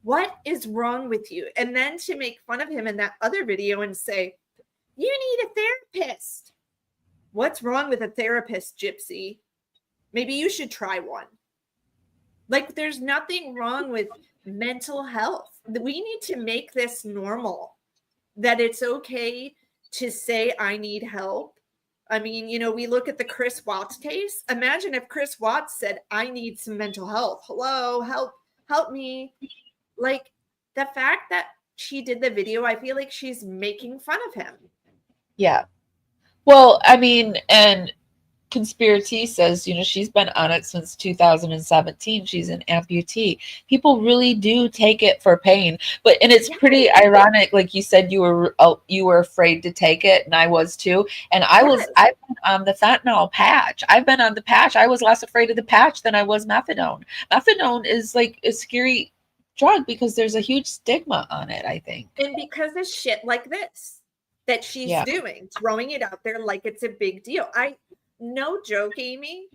C: What is wrong with you? And then to make fun of him in that other video and say, you need a therapist. What's wrong with a therapist, Gypsy? Maybe you should try one. Like, there's nothing wrong with mental health. We need to make this normal, that it's okay to say, I need help. I mean, you know, we look at the Chris Watts case. Imagine if Chris Watts said, I need some mental health. Hello, help me. Like, the fact that she did the video, I feel like she's making fun of him.
A: Yeah. Well, I mean, and Conspiracy says, you know, she's been on it since 2017. She's an amputee. People really do take it for pain, and it's pretty ironic. Like you said, you were afraid to take it, and I was too. And I've been on the fentanyl patch. I've been on the patch. I was less afraid of the patch than I was methadone. Methadone is like a scary drug because there's a huge stigma on it, I think.
C: And because of shit like this that she's doing, throwing it out there like it's a big deal. No joke, Amy.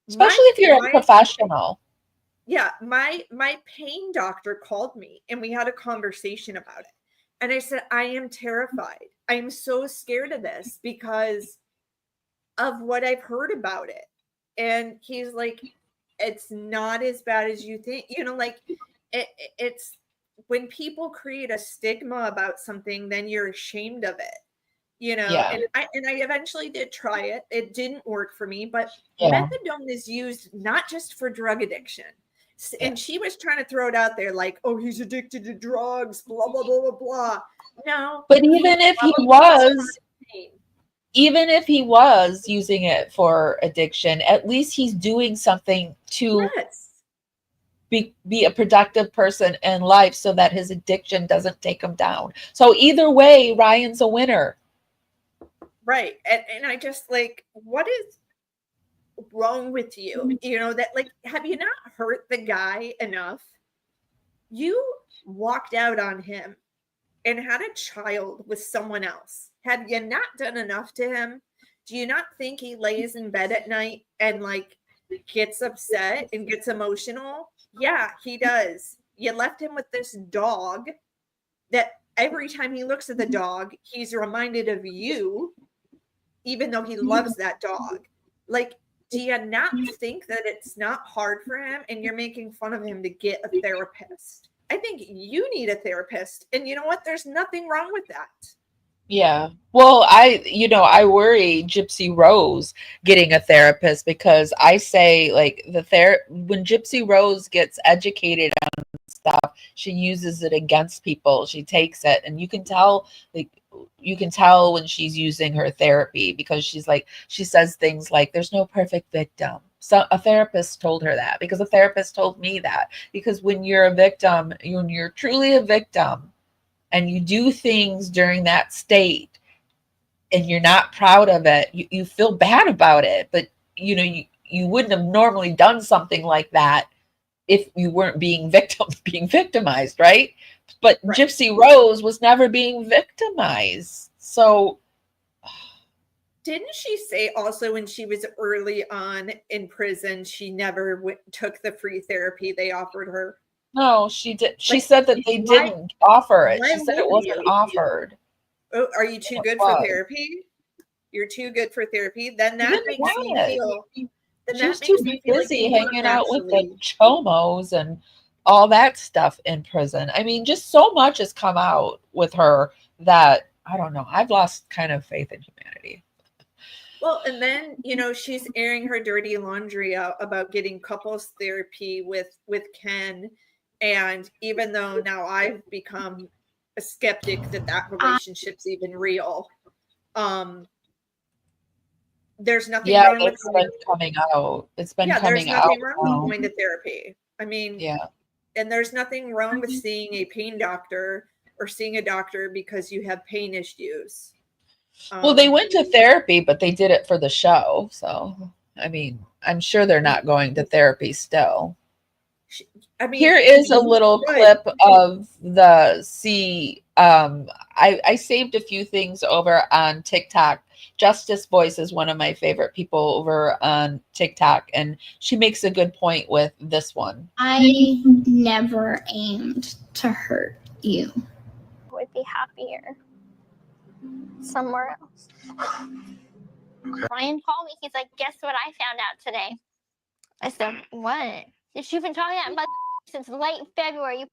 A: Especially if you're a professional.
C: Yeah, my pain doctor called me and we had a conversation about it. And I said, I am terrified. I am so scared of this because of what I've heard about it. And he's like, it's not as bad as you think. You know, like it's when people create a stigma about something, then you're ashamed of it. You know, and I eventually did try it. It didn't work for me, but methadone is used not just for drug addiction. And she was trying to throw it out there like, oh, he's addicted to drugs, blah, blah, blah, blah, blah. No.
A: But even if he was using it for addiction, at least he's doing something to be a productive person in life so that his addiction doesn't take him down. So either way, Ryan's a winner.
C: Right. And I just like, what is wrong with you? You know, that like, have you not hurt the guy enough? You walked out on him and had a child with someone else. Have you not done enough to him? Do you not think he lays in bed at night and like gets upset and gets emotional? Yeah, he does. You left him with this dog that every time he looks at the dog, he's reminded of you. Even though he loves that dog. Like, do you not think that it's not hard for him and you're making fun of him to get a therapist? I think you need a therapist. And you know what? There's nothing wrong with that.
A: Yeah. Well, I worry Gypsy Rose getting a therapist because I say like when Gypsy Rose gets educated on stuff, she uses it against people. She takes it and you can tell when she's using her therapy because she says things like there's no perfect victim. So a therapist told her that because a therapist told me that because when you're a victim, when you're truly a victim and you do things during that state and you're not proud of it, you feel bad about it. But you know, you wouldn't have normally done something like that if you weren't being victimized, right? But Gypsy Rose was never being victimized. So
C: didn't she say also when she was early on in prison, she never took the free therapy they offered her?
A: No, she did. She said that they didn't offer it. She said it wasn't offered.
C: Oh, are you too good for therapy? You're too good for therapy? Then that makes me feel...
A: She's too busy hanging out with the chomos and all that stuff in prison. I mean, just so much has come out with her that, I don't know, I've lost kind of faith in humanity.
C: Well, and then, you know, she's airing her dirty laundry out about getting couples therapy with Ken. And even though now I've become a skeptic that relationship's even real, there's nothing wrong with
A: coming out. It's been coming out.
C: There's nothing wrong with going to therapy. I mean, and there's nothing wrong with seeing a pain doctor or seeing a doctor because you have pain issues.
A: Well, they went to therapy, but they did it for the show. So, I mean, I'm sure they're not going to therapy still.
C: I mean,
A: here is a little clip of the I saved a few things over on TikTok. Justice Voice is one of my favorite people over on TikTok, and she makes a good point with this one.
G: I never aimed to hurt you.
H: Would be happier somewhere else. Ryan called me. He's like, guess what I found out today? I said, what? You've been talking about since late February.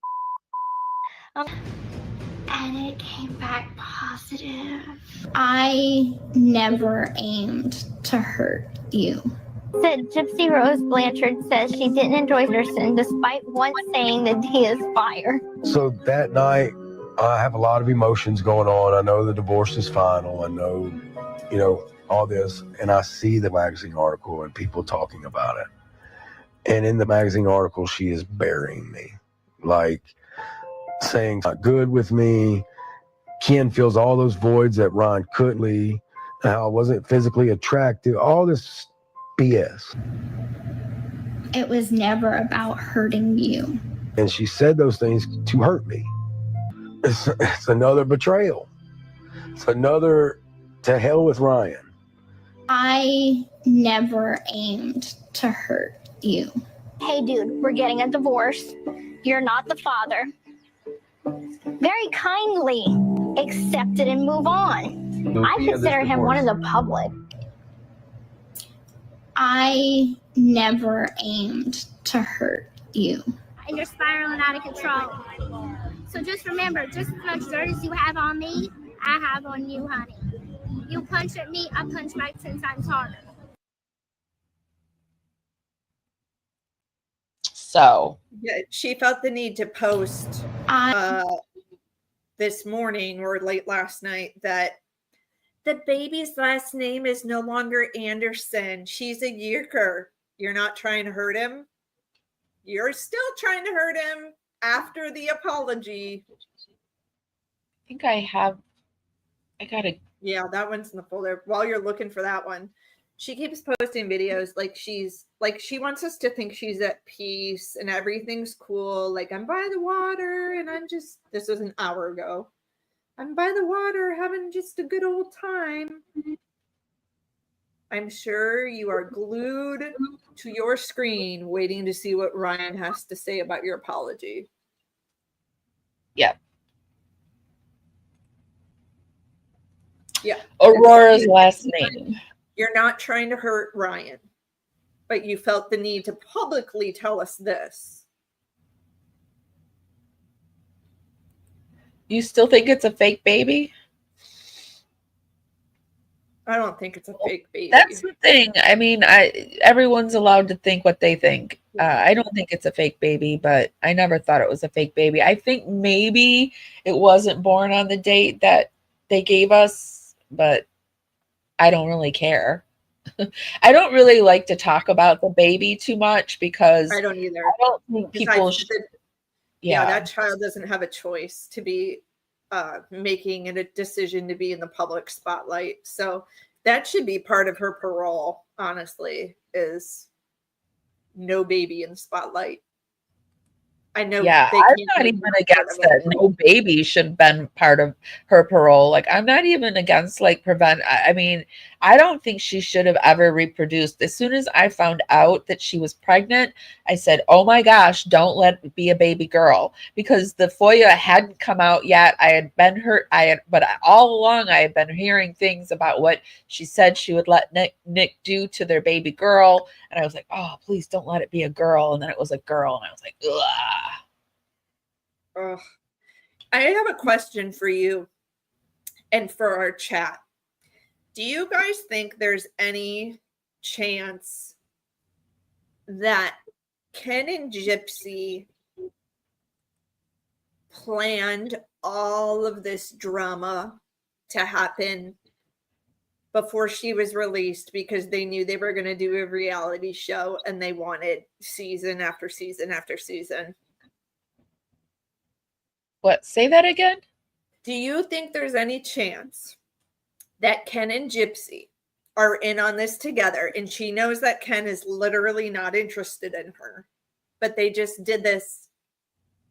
G: And it came back positive. I never aimed to hurt you.
H: Said Gypsy Rose Blanchard says she didn't enjoy Henderson despite once saying that he is fire.
I: So that night, I have a lot of emotions going on. I know the divorce is final. I know, all this. And I see the magazine article and people talking about it. And in the magazine article, she is burying me. Like, saying it's not good with me. Ken fills all those voids that Ryan couldn't. How I wasn't physically attractive. All this BS.
G: It was never about hurting you.
I: And she said those things to hurt me. It's another betrayal. It's another to hell with Ryan.
G: I never aimed to hurt you.
H: Hey, dude, we're getting a divorce. You're not the father. Very kindly accept it and move on. I consider him one of the public.
G: I never aimed to hurt you.
J: And you're spiraling out of control. So just remember, just as much dirt as you have on me, I have on you, honey. You punch at me, I punch back 10 times harder.
A: So
C: yeah, she felt the need to post this morning or late last night that the baby's last name is no longer Anderson. She's a Euchre. You're not trying to hurt him. You're still trying to hurt him after the apology.
A: I think I gotta.
C: Yeah, that one's in the folder. While you're looking for that one, she keeps posting videos like she wants us to think she's at peace and everything's cool. Like, I'm by the water and this was an hour ago. I'm by the water having just a good old time. I'm sure you are glued to your screen waiting to see what Ryan has to say about your apology.
A: Yeah.
C: Yeah.
A: Aurora's last name.
C: You're not trying to hurt Ryan, but you felt the need to publicly tell us this.
A: You still think it's a fake baby?
C: I don't think it's a fake baby.
A: That's the thing. I mean, everyone's allowed to think what they think. I don't think it's a fake baby, but I never thought it was a fake baby. I think maybe it wasn't born on the date that they gave us, but I don't really care. I don't really like to talk about the baby too much because
C: I don't either.
A: I don't think people should.
C: Yeah, that child doesn't have a choice to be making a decision to be in the public spotlight. So that should be part of her parole, honestly, is no baby in the spotlight. I know.
A: Yeah, I'm not even against that. No baby should have been part of her parole. Like, I'm not even against I mean, I don't think she should have ever reproduced. As soon as I found out that she was pregnant, I said, oh my gosh, don't let it be a baby girl, because the FOIA hadn't come out yet. I had been hurt. But all along I had been hearing things about what she said she would let Nick do to their baby girl. And I was like, oh, please don't let it be a girl. And then it was a girl. And I was like, ugh.
C: I have a question for you and for our chat. Do you guys think there's any chance that Ken and Gypsy planned all of this drama to happen before she was released because they knew they were going to do a reality show and they wanted season after season after season?
A: What? Say that again?
C: Do you think there's any chance that Ken and Gypsy are in on this together and she knows that Ken is literally not interested in her, but they just did this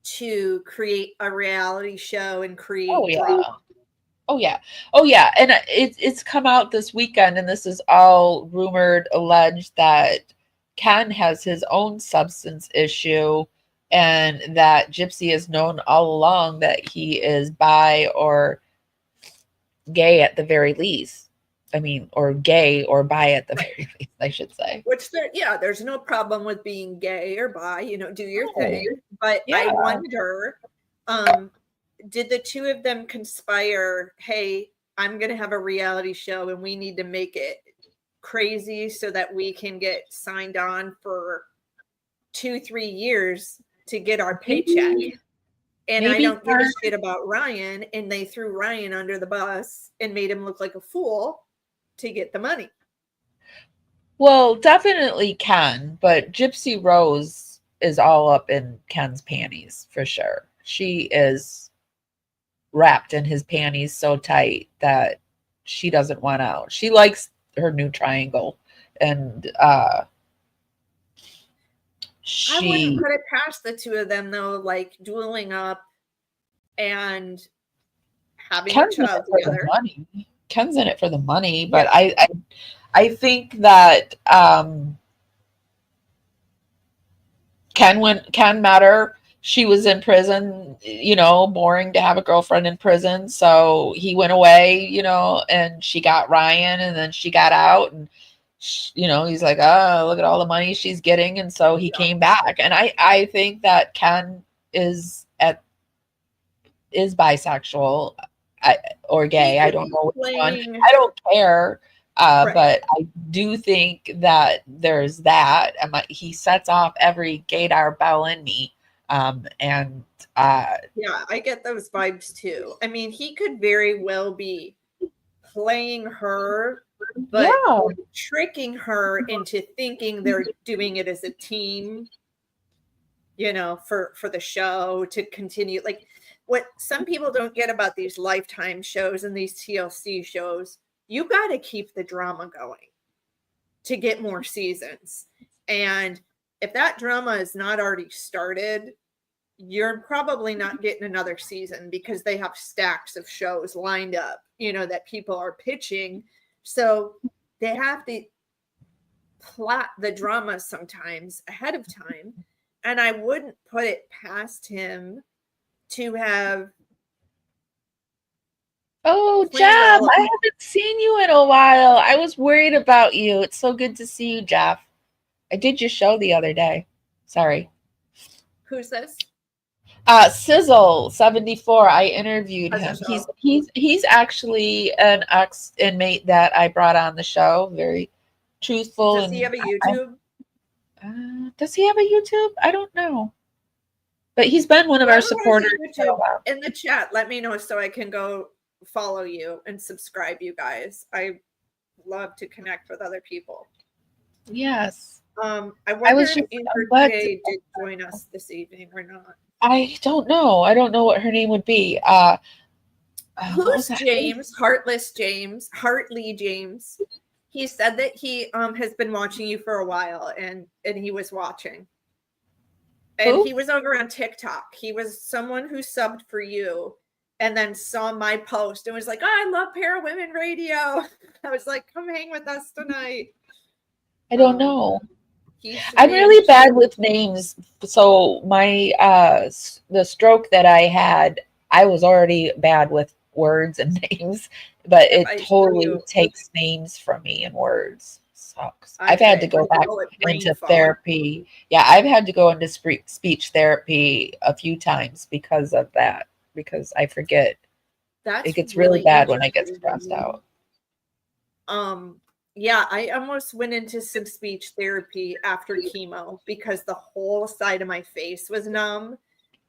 C: to create a reality show and create drama?
A: Oh yeah. And it's come out this weekend, and this is all rumored, alleged, that Ken has his own substance issue, and that Gypsy has known all along that he is bi or gay at the very least. or gay or bi at the very least, I should say.
C: Which there's no problem with being gay or bi, do your thing. But
A: Yeah.
C: I wonder, did the two of them conspire, hey, I'm going to have a reality show and we need to make it crazy so that we can get signed on for 2-3 years to get our paycheck. And I don't give a shit about Ryan. And they threw Ryan under the bus and made him look like a fool to get the money.
A: Well, definitely Ken, but Gypsy Rose is all up in Ken's panties for sure. She is wrapped in his panties so tight that she doesn't want out. She likes her new triangle, and
C: I wouldn't put it past the two of them though, like dueling up and having a child together.
A: Ken's in it for the money, but I think that Ken met her. She was in prison, boring to have a girlfriend in prison. So he went away, and she got Ryan, and then she got out, and he's like, oh, look at all the money she's getting. And so he came back. And I think that Ken is bisexual or gay. I don't know which one. I don't care. But I do think that there's that. He sets off every gaydar bell in me.
C: I get those vibes too. I mean, he could very well be playing her, but tricking her into thinking they're doing it as a team, for the show to continue. Like what some people don't get about these Lifetime shows and these TLC shows, you got to keep the drama going to get more seasons. And if that drama is not already started, you're probably not getting another season because they have stacks of shows lined up, that people are pitching. So they have to plot the drama sometimes ahead of time. And I wouldn't put it past him to have.
A: Oh, Jeff, I haven't seen you in a while. I was worried about you. It's so good to see you, Jeff. I did your show the other day. Sorry.
C: Who's this?
A: Sizzle74. I interviewed him. He's actually an ex-inmate that I brought on the show. Very truthful.
C: Does he have a YouTube?
A: Does he have a YouTube? I don't know. But he's been one of our supporters.
C: In the chat, let me know so I can go follow you and subscribe, you guys. I love to connect with other people.
A: Yes.
C: I wonder if Amber J did join us this evening or not.
A: I don't know. I don't know what her name would be.
C: Who's James? Heartless James. Hartley James. He said that he has been watching you for a while, and he was watching. And he was over on TikTok. He was someone who subbed for you and then saw my post and was like, oh, I love Parawomenradio. I was like, come hang with us tonight.
A: I don't know. I'm really bad with names. So my the stroke that I had, I was already bad with words and names, but it totally takes names from me and words. Sucks. I've had to go back into therapy. Yeah, I've had to go into speech therapy a few times because of that, because I forget. It gets really bad when I get stressed out.
C: Yeah, I almost went into some speech therapy after chemo because the whole side of my face was numb.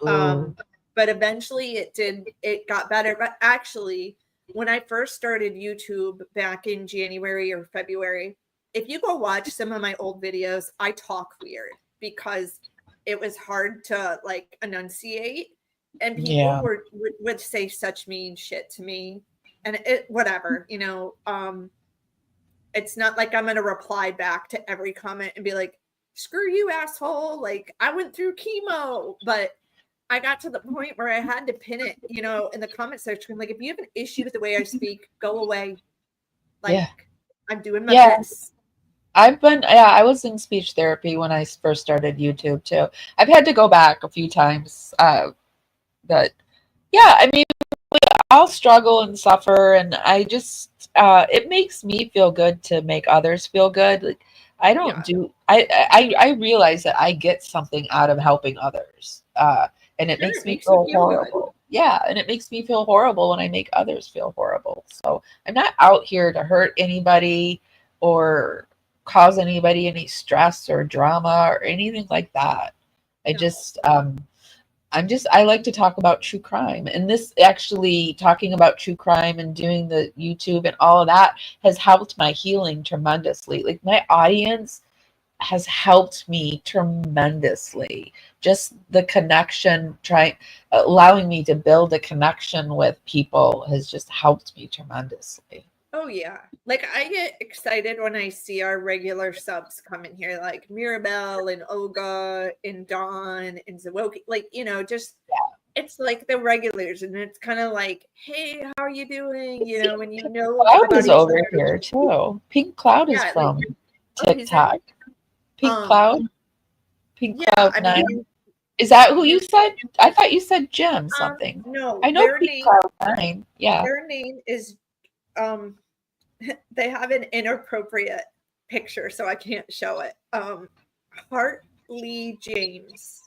C: But eventually it got better. But actually, when I first started YouTube back in January or February, if you go watch some of my old videos, I talk weird because it was hard to like enunciate, and people would say such mean shit to me, and whatever, it's not like I'm going to reply back to every comment and be like, screw you, asshole. Like, I went through chemo, but I got to the point where I had to pin it, in the comment section. Like, if you have an issue with the way I speak, go away. Like, I'm doing my best.
A: I was in speech therapy when I first started YouTube too. I've had to go back a few times. But yeah, I mean, all struggle and suffer, and I just it makes me feel good to make others feel good. Like I don't
C: Yeah.
A: do I realize that I get something out of helping others. And it
C: Sure,
A: makes
C: it
A: me
C: makes you
A: feel
C: feel good.
A: horrible. Yeah, and it makes me feel horrible when I make others feel horrible. So I'm not out here to hurt anybody or cause anybody any stress or drama or anything like that. I
C: No.
A: just I like to talk about true crime. And this actually talking about true crime and doing the YouTube and all of that has helped my healing tremendously. Like my audience has helped me tremendously. Just the connection, allowing me to build a connection with people has just helped me tremendously.
C: Oh yeah. Like I get excited when I see our regular subs come in here, like Mirabelle and Olga and Dawn and Zawoki. Like, you know, just it's like the regulars, and it's kind of like, hey, how are you doing? You know, when you know
A: Cloud
C: about
A: is
C: each
A: over
C: other.
A: here too. Pink Cloud is
C: Yeah,
A: from
C: oh, he's
A: TikTok. Pink Cloud? Pink
C: yeah,
A: Cloud
C: I
A: 9.
C: mean,
A: Is that who you said? I thought you said Jim something.
C: no,
A: I know
C: their
A: Pink
C: name,
A: Cloud 9. Yeah.
C: their name is they have an inappropriate picture, so I can't show it. Hartley James.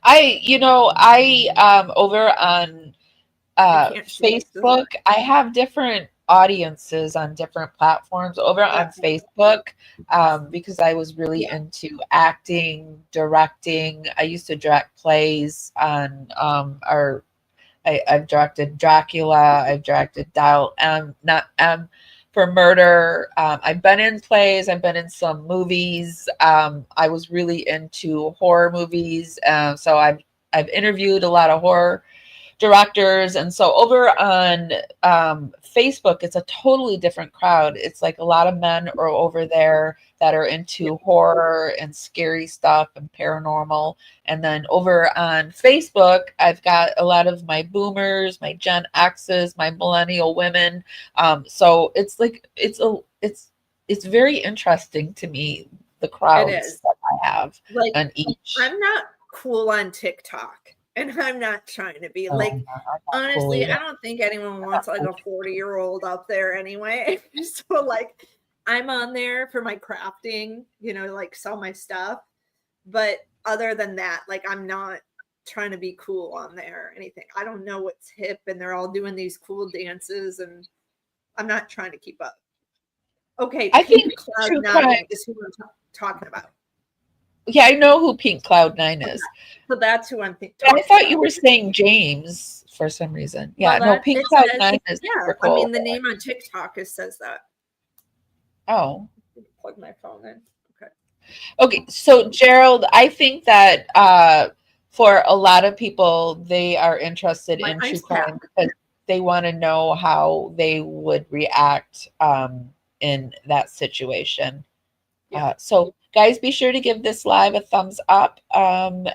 A: I over on
C: can't see it,
A: Facebook, I have different audiences on different platforms. Over on Facebook, because I was really into acting, directing. I used to direct plays on I've directed Dracula. I've directed Dial M, not M for Murder. I've been in plays. I've been in some movies. I was really into horror movies. So I've interviewed a lot of horror directors. And so over on Facebook, it's a totally different crowd. It's like a lot of men are over there that are into horror and scary stuff and paranormal. And then over on Facebook, I've got a lot of my boomers, my Gen X's, my millennial women. So it's like it's very interesting to me, the crowds that I have
C: like
A: on each.
C: I'm not cool on TikTok. And I'm not trying to be like, honestly, I don't think anyone wants like a 40-year-old up there anyway. So like I'm on there for my crafting, you know, like sell my stuff. But other than that, like I'm not trying to be cool on there or anything. I don't know what's hip, and they're all doing these cool dances, and I'm not trying to keep up. Okay,
A: I think
C: Cloud 9 is who I'm talking about.
A: Yeah, I know who Pink Cloud 9 is.
C: So that's who I'm thinking.
A: I thought you were saying James for some reason. Yeah,
C: well,
A: no, Pink Cloud 9 is
C: yeah.
A: cool.
C: I mean, the name on TikTok says that.
A: Oh.
C: Plug my phone in. Okay.
A: Okay, so Gerald, I think that for a lot of people, they are interested in true crime because they want to know how they would react in that situation.
C: Yeah.
A: So guys, be sure to give this live a thumbs up.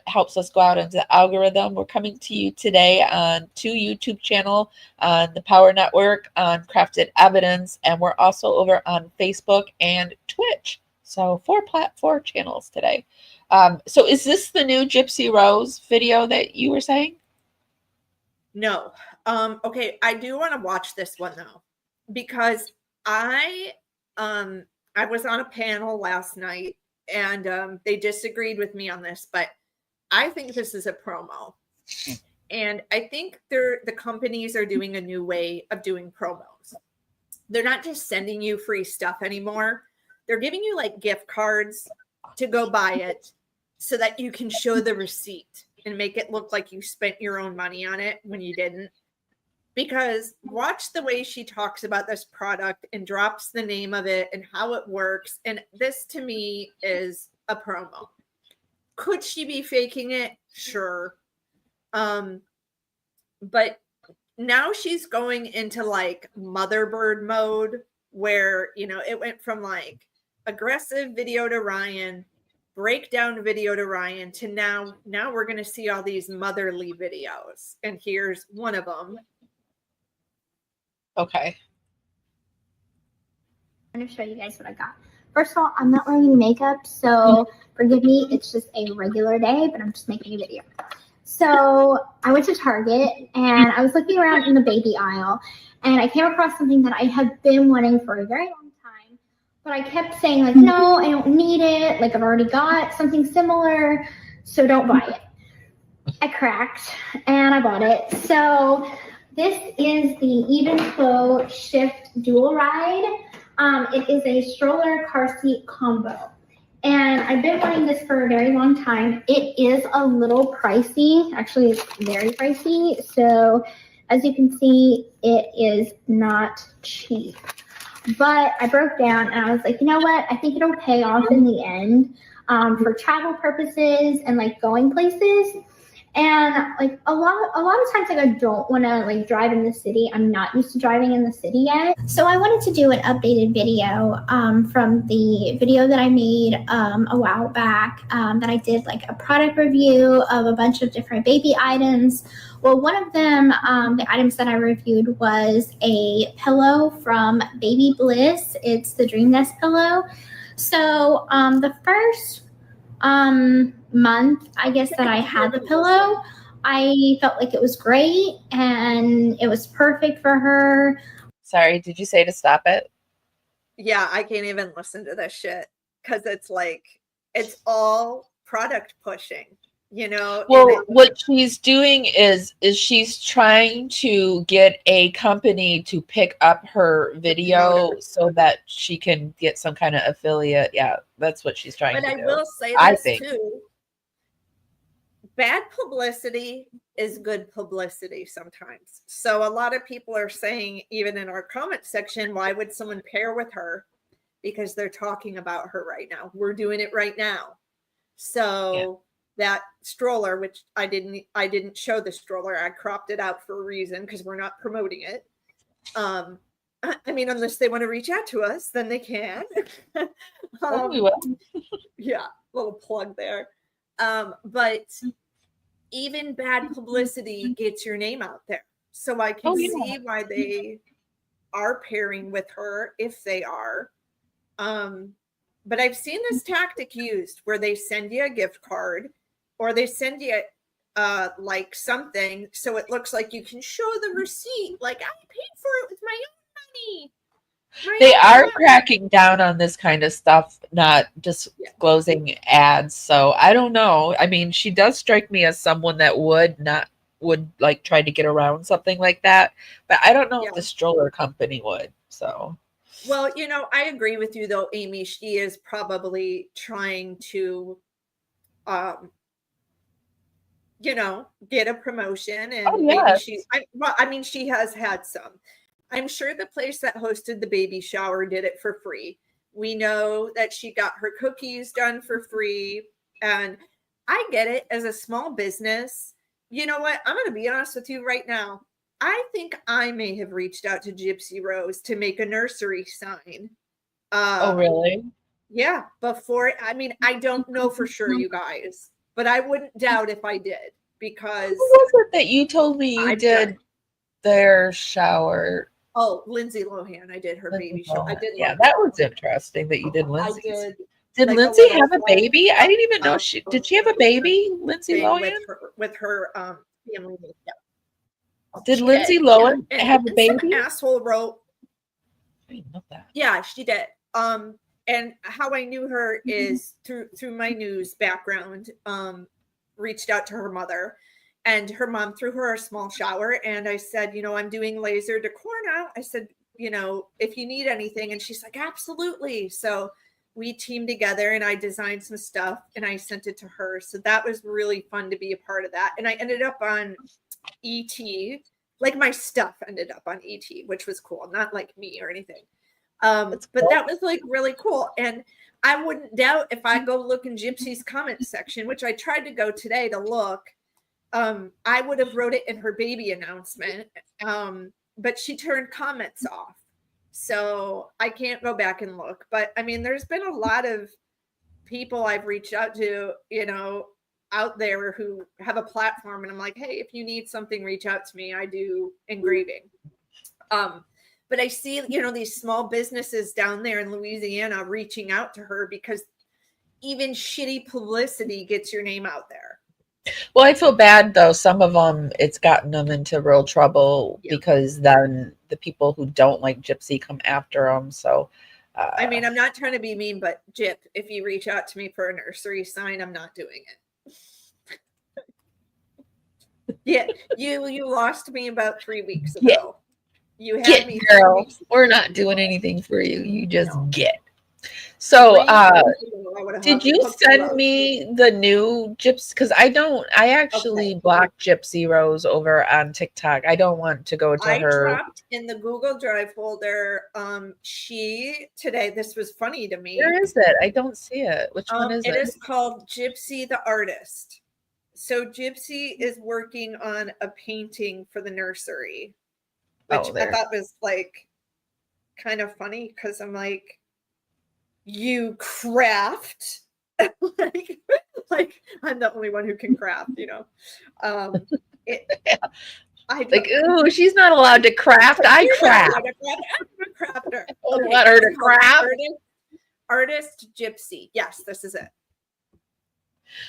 A: Helps us go out into the algorithm. We're coming to you today on 2 YouTube channel, on the Power Network, on Crafted Evidence, and we're also over on Facebook and Twitch. So 4 channels today. So is this the new Gypsy Rose video that you were saying?
C: No. Okay, I do want to watch this one though, because I was on a panel last night, and they disagreed with me on this, but I think this is a promo. And I think the companies are doing a new way of doing promos. They're not just sending you free stuff anymore. They're giving you like gift cards to go buy it so that you can show the receipt and make it look like you spent your own money on it when you didn't. Because watch the way she talks about this product and drops the name of it and how it works. And this to me is a promo. Could she be faking it? Sure. But now she's going into like motherbird mode where, you know, it went from like aggressive video to Ryan, breakdown video to Ryan, to now we're going to see all these motherly videos. And here's one of them.
A: Okay.
G: I'm going to show you guys what I got. First of all, I'm not wearing makeup, so forgive me. It's just a regular day, but I'm just making a video. So I went to Target and I was looking around in the baby aisle and I came across something that I had been wanting for a very long time, but I kept saying like, no, I don't need it. Like I've already got something similar, so don't buy it. I cracked and I bought it. So this is the Even Flow Shift Dual Ride. It is a stroller car seat combo. And I've been wanting this for a very long time. It is a little pricey. Actually, it's very pricey. So as you can see, it is not cheap. But I broke down and I was like, you know what? I think it'll pay off in the end for travel purposes and like going places. And like a lot of times, like I don't want to like drive in the city. I'm not used to driving in the city yet.
J: So I wanted to do an updated video from the video that I made a while back that I did like a product review of a bunch of different baby items. Well, one of them, the items that I reviewed was a pillow from Baby Bliss. It's the Dream Nest pillow. So the first month, I guess, that I had the pillow, I felt like it was great and it was perfect for her.
A: Sorry, did you say to stop it?
C: Yeah, I can't even listen to this shit because it's like it's all product pushing, you know.
A: Well, what she's doing is she's trying to get a company to pick up her video so that she can get some kind of affiliate. Yeah, that's what she's trying to do.
C: But I will say this too. Bad publicity is good publicity sometimes. So a lot of people are saying, even in our comment section, why would someone pair with her? Because they're talking about her right now. We're doing it right now. So that stroller, which I didn't show the stroller. I cropped it out for a reason because we're not promoting it. I mean, unless they want to reach out to us, then they can.
A: We will.
C: Yeah, little plug there. But even bad publicity gets your name out there. So I can see why they are pairing with her if they are. But I've seen this tactic used where they send you a gift card or they send you like something so it looks like you can show the receipt. Like I paid for it with my own money.
A: They are cracking down on this kind of stuff, not disclosing ads. So I don't know. I mean, she does strike me as someone that would like try to get around something like that. But I don't know if the stroller company would. So,
C: well, you know, I agree with you though, Amy. She is probably trying to, you know, get a promotion, and maybe she has had some. I'm sure the place that hosted the baby shower did it for free. We know that she got her cookies done for free. And I get it as a small business. You know what? I'm going to be honest with you right now. I think I may have reached out to Gypsy Rose to make a nursery sign.
A: Oh, really?
C: Yeah. Before, I mean, I don't know for sure, you guys, but I wouldn't doubt if I did because. Who
A: was it that you told me you did their shower?
C: Oh, Lindsay Lohan. I did her baby show. I did.
A: Yeah, that was interesting that you did Lindsay's. Did
C: like
A: Lindsay have a baby? I didn't even know did she have a baby, Lindsay Lohan?
C: With her family. Yeah.
A: Did Lindsay Lohan have a baby?
C: Some asshole wrote.
A: I didn't know that.
C: Yeah, she did. And how I knew her is through my news background. Reached out to her mother. And her mom threw her a small shower. And I said, you know, I'm doing laser decor now. I said, you know, if you need anything. And she's like, absolutely. So we teamed together and I designed some stuff and I sent it to her. So that was really fun to be a part of that. And I ended up on ET. Like my stuff ended up on ET, which was cool. Not like me or anything. But that was like really cool. And I wouldn't doubt if I go look in Gypsy's comment section, which I tried to go today to look. I would have wrote it in her baby announcement, but she turned comments off. So I can't go back and look. But I mean, there's been a lot of people I've reached out to, you know, out there who have a platform. And I'm like, hey, if you need something, reach out to me. I do engraving. But I see, you know, these small businesses down there in Louisiana reaching out to her because even shitty publicity gets your name out there.
A: Well, I feel bad though. Some of them, it's gotten them into real trouble because then the people who don't like Gypsy come after them. So,
C: I mean, I'm not trying to be mean, but Gyp, if you reach out to me for a nursery sign, I'm not doing it. Yeah, you lost me about 3 weeks ago. You had me,
A: girl. We're not doing anything for you. You just get. So, did you send me the new Gypsy? Because I actually blocked Gypsy Rose over on TikTok. I don't want to go to her.
C: I dropped in the Google Drive folder. This was funny to me.
A: Where is it? I don't see it. Which one is it?
C: It is called Gypsy the Artist. So Gypsy is working on a painting for the nursery, which I thought was like kind of funny because I'm like, you craft like I'm the only one who can craft, I
A: like, ooh, she's not allowed to craft. I craft.
C: I'm a crafter.
A: Okay, let her to craft.
C: Artist Gypsy. Yes, this is it.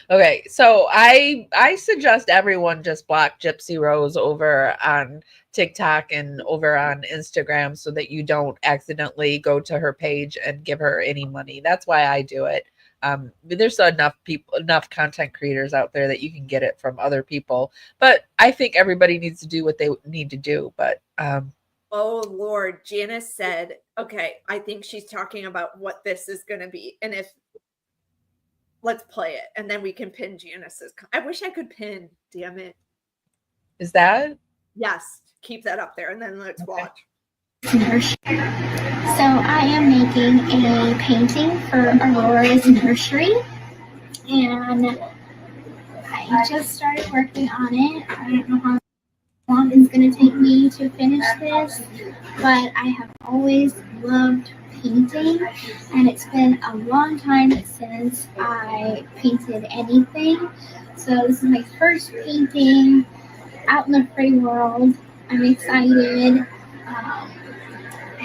A: Okay, so I suggest everyone just block Gypsy Rose over on TikTok and over on Instagram so that you don't accidentally go to her page and give her any money. That's why I do it. There's enough content creators out there that you can get it from other people. But I think everybody needs to do what they need to do. But
C: oh Lord, Janice said, okay, I think she's talking about what this is going to be, and let's play it, and then we can pin Janice's. I wish I could pin. Damn it!
A: Is that?
C: Yes. Keep that up there, and then let's watch.
J: So I am making a painting for Aurora's nursery, and I just started working on it. I don't know how long it's going to take me to finish this, but I have always loved painting, and it's been a long time since I painted anything. So this is my first painting out in the free world. I'm excited.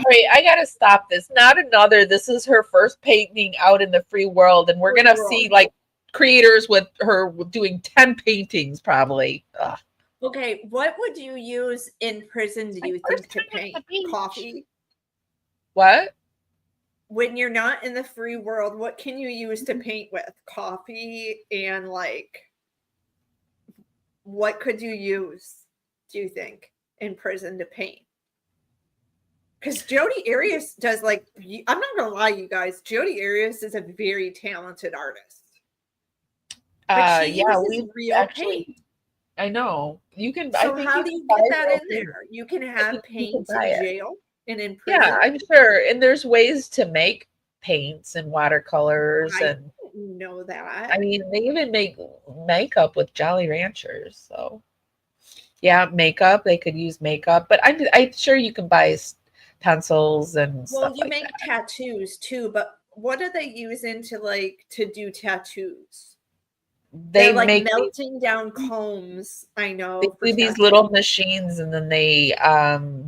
A: Wait, I gotta stop this. Not another. This is her first painting out in the free world, and we're gonna see like creators with her doing 10 paintings probably. Ugh.
C: Okay, what would you use in prison? Do you think to paint? Coffee?
A: What?
C: When you're not in the free world, what can you use to paint with? Coffee and like, what could you use? Do you think in prison to paint? Because Jodi Arias does like, I'm not gonna lie, you guys. Jodi Arias is a very talented artist.
A: Yeah, we
C: real
A: actually.
C: paint.
A: I know you can.
C: So
A: I think
C: how do you get that in there? You can have paint in jail and in prison.
A: Yeah, I'm sure. And there's ways to make paints and watercolors.
C: I
A: and
C: didn't know that.
A: I mean, they even make makeup with Jolly Ranchers. So yeah, makeup. They could use makeup, but I'm sure you can buy pencils and stuff.
C: Well, you
A: like
C: make
A: that.
C: tattoos too, but what do they use to do tattoos?
A: They're
C: like
A: make
C: melting down combs. I know.
A: They do these little machines, and then they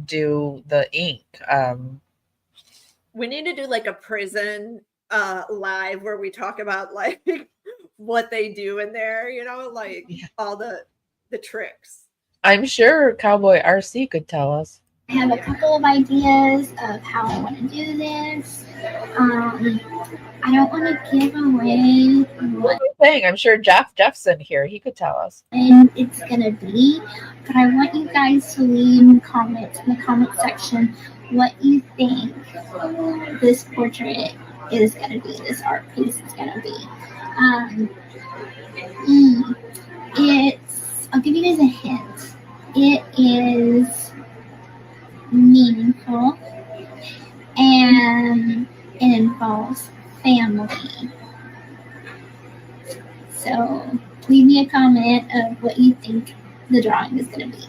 A: do the ink.
C: We need to do like a prison live where we talk about like what they do in there, like all the tricks.
A: I'm sure Cowboy RC could tell us.
J: I have a couple of ideas of how I want to do this. I don't want to give away what
A: thing. I'm sure Jeff's in here. He could tell us.
J: And it's gonna be, but I want you guys to leave comments in the comment section what you think this portrait is gonna be. This art piece is gonna be. I'll give you guys a hint. It is meaningful and it involves family. So leave me a comment of what you think the drawing is going to be.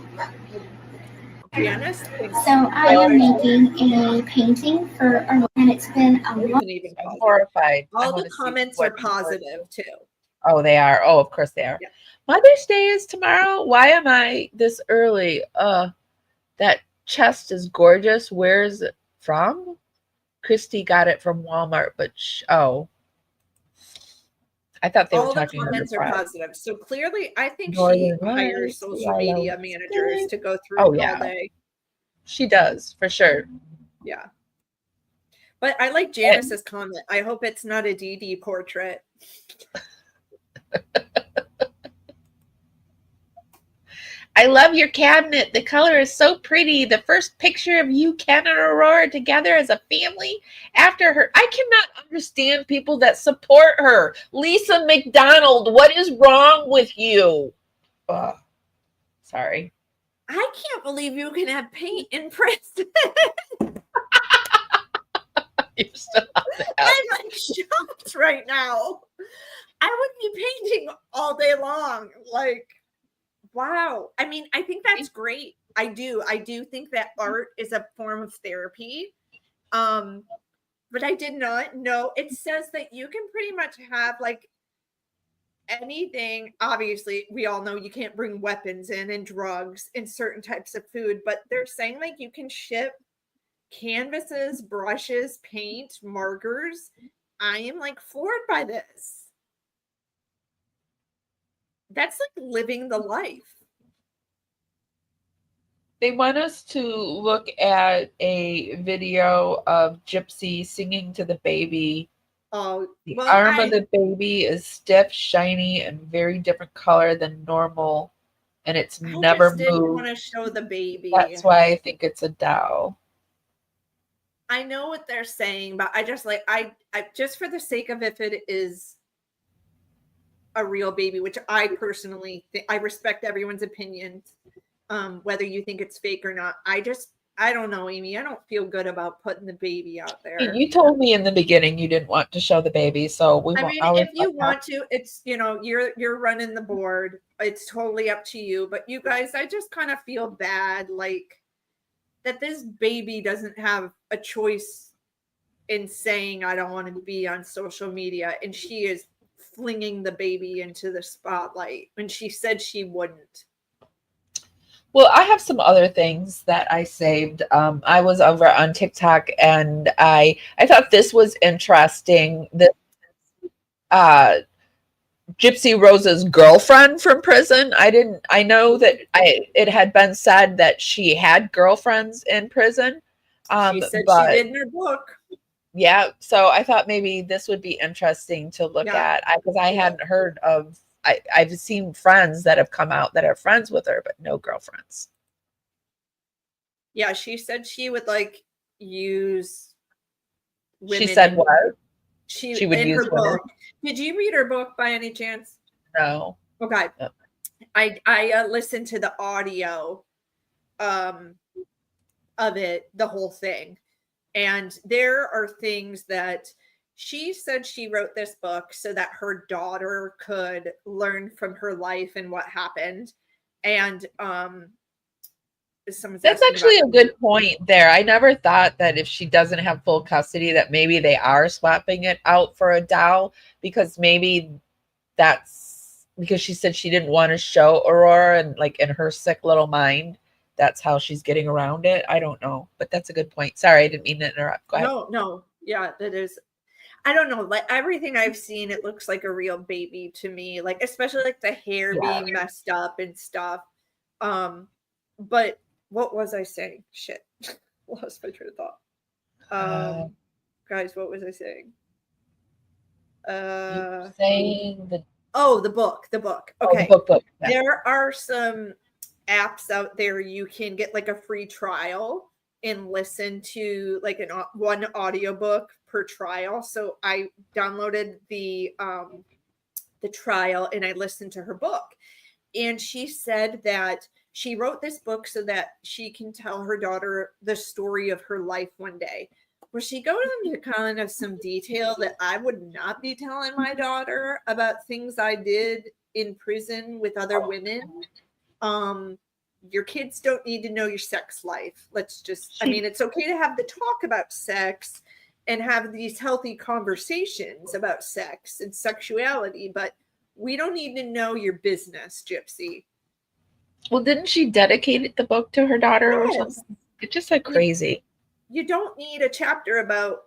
J: So I am making a painting for, and it's been a long.
A: I'm horrified.
C: All the comments are positive too.
A: Oh, they are. Oh, of course they are. Yeah. Mother's Day is tomorrow. Why am I this early? That chest is gorgeous. Where is it from? Christy got it from Walmart, but I thought they were
C: All the
A: talking about
C: comments
A: the
C: are
A: press.
C: positive. So clearly, I think she
A: Northern
C: hires
A: Lights,
C: social
A: Yellow
C: media managers
A: Stick.
C: to go through
A: Oh,
C: it
A: yeah.
C: all day.
A: She does, for sure.
C: Yeah. But I like Janice's comment. I hope it's not a DD portrait.
A: I love your cabinet. The color is so pretty. The first picture of you, Ken, and Aurora together as a family after her. I cannot understand people that support her. Lisa McDonald, what is wrong with you? Sorry.
C: I can't believe you can have paint in prison.
A: You're still on that.
C: I'm like shocked right now. I would be painting all day long. Like, wow. I mean, I think that's great. I do think that art is a form of therapy. But I did not know. It says that you can pretty much have like anything. Obviously, we all know you can't bring weapons in and drugs and certain types of food, but they're saying like you can ship canvases, brushes, paint, markers. I am like floored by this. That's like living the life.
A: They want us to look at a video of Gypsy singing to the baby.
C: Oh,
A: The
C: well,
A: arm of the baby is stiff, shiny, and very different color than normal, and it's never
C: just didn't
A: moved.
C: want to show the baby.
A: That's why I think it's a doll.
C: I know what they're saying, but I just like I just for the sake of if it is a real baby, which I personally think, I respect everyone's opinions, whether you think it's fake or not. I don't know, Amy. I don't feel good about putting the baby out there.
A: You told me in the beginning you didn't want to show the baby, so we won't.
C: I mean, if you want to, it's, you know, you're running the board. It's totally up to you. But you guys, I just kind of feel bad, like that this baby doesn't have a choice in saying I don't want to be on social media, and she is flinging the baby into the spotlight when she said she wouldn't.
A: Well, I have some other things that I saved. I was over on TikTok and I thought this was interesting. This Gypsy Rose's girlfriend from prison. I know that it had been said that she had girlfriends in prison.
C: She said she did in her book.
A: Yeah, so I thought maybe this would be interesting to look at because I hadn't heard of. I've seen friends that have come out that are friends with her, but no girlfriends.
C: Yeah, she said she would like use women.
A: She said what?
C: She
A: would
C: in
A: use
C: her
A: women.
C: book. Did you read her book by any chance?
A: No.
C: Okay.
A: No.
C: I listened to the audio of it, the whole thing. And there are things that she said she wrote this book so that her daughter could learn from her life and what happened. And
A: that's actually a good point there. I never thought that if she doesn't have full custody that maybe they are swapping it out for a doll, because maybe that's because she said she didn't want to show Aurora, and like in her sick little mind, that's how she's getting around it. I don't know, but that's a good point. Sorry, I didn't mean to interrupt. Go ahead.
C: No. Yeah, that is. I don't know. Like everything I've seen, it looks like a real baby to me. Like especially like the hair being messed up and stuff. But what was I saying? Shit, lost my train of thought. Guys, what was I saying?
A: You're saying the
C: book. Okay,
A: oh, the book. Yeah.
C: There are some apps out there you can get like a free trial and listen to like one audiobook per trial. So I downloaded the trial and I listened to her book. And she said that she wrote this book so that she can tell her daughter the story of her life one day. Where she goes into kind of some detail that I would not be telling my daughter about things I did in prison with other women. Your kids don't need to know your sex life. I mean, it's okay to have the talk about sex and have these healthy conversations about sex and sexuality, but we don't need to know your business, Gypsy.
A: Well, didn't she dedicate the book to her daughter or something? It's just like crazy.
C: You don't need a chapter about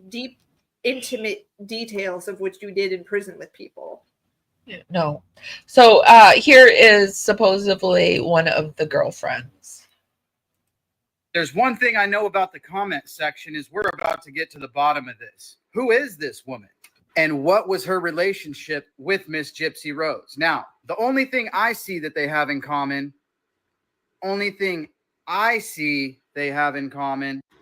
C: deep intimate details of what you did in prison with people.
A: No. So here is supposedly one of the girlfriends.
K: There's one thing I know about the comment section is we're about to get to the bottom of this. Who is this woman? And what was her relationship with Miss Gypsy Rose? Now, the only thing I see that they have in common,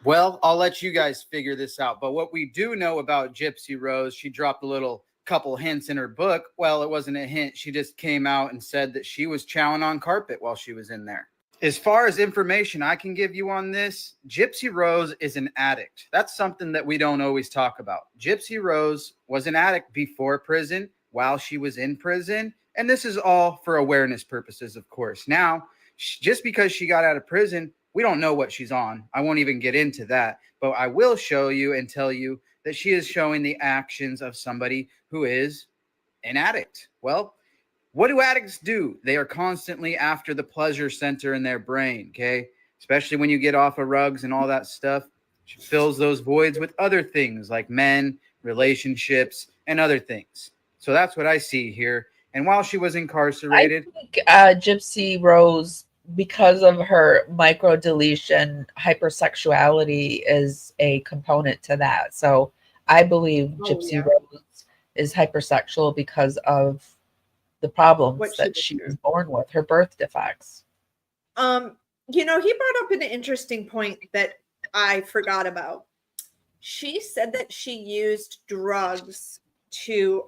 K: well, I'll let you guys figure this out. But what we do know about Gypsy Rose, she dropped a little couple hints in her book. Well, it wasn't a hint. She just came out and said that she was chowing on carpet while she was in there. As far as information I can give you on this, Gypsy Rose is an addict. That's something that we don't always talk about. Gypsy Rose was an addict before prison, while she was in prison. And this is all for awareness purposes, of course. Now, just because she got out of prison, we don't know what she's on. I won't even get into that. But I will show you and tell you that she is showing the actions of somebody who is an addict. Well, what do addicts do? They are constantly after the pleasure center in their brain, okay? Especially when you get off of rugs and all that stuff. She fills those voids with other things like men, relationships, and other things. So that's what I see here. And while she was incarcerated,
A: I think Gypsy Rose, because of her microdeletion, hypersexuality is a component to that. So I believe Gypsy Rose is hypersexual because of the problems that she was born with, her birth defects.
C: He brought up an interesting point that I forgot about. She said that she used drugs to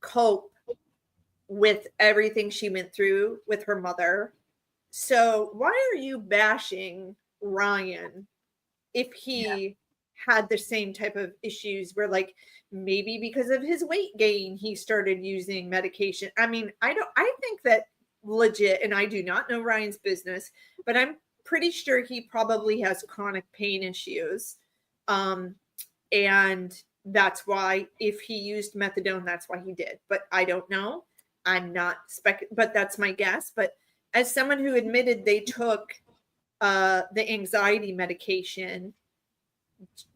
C: cope with everything she went through with her mother. So why are you bashing Ryan if he had the same type of issues where, like, maybe because of his weight gain, he started using medication? I mean, I think that legit, and I do not know Ryan's business, but I'm pretty sure he probably has chronic pain issues. And that's why, if he used methadone, that's why he did. But I don't know. I'm not but that's my guess. But as someone who admitted they took the anxiety medication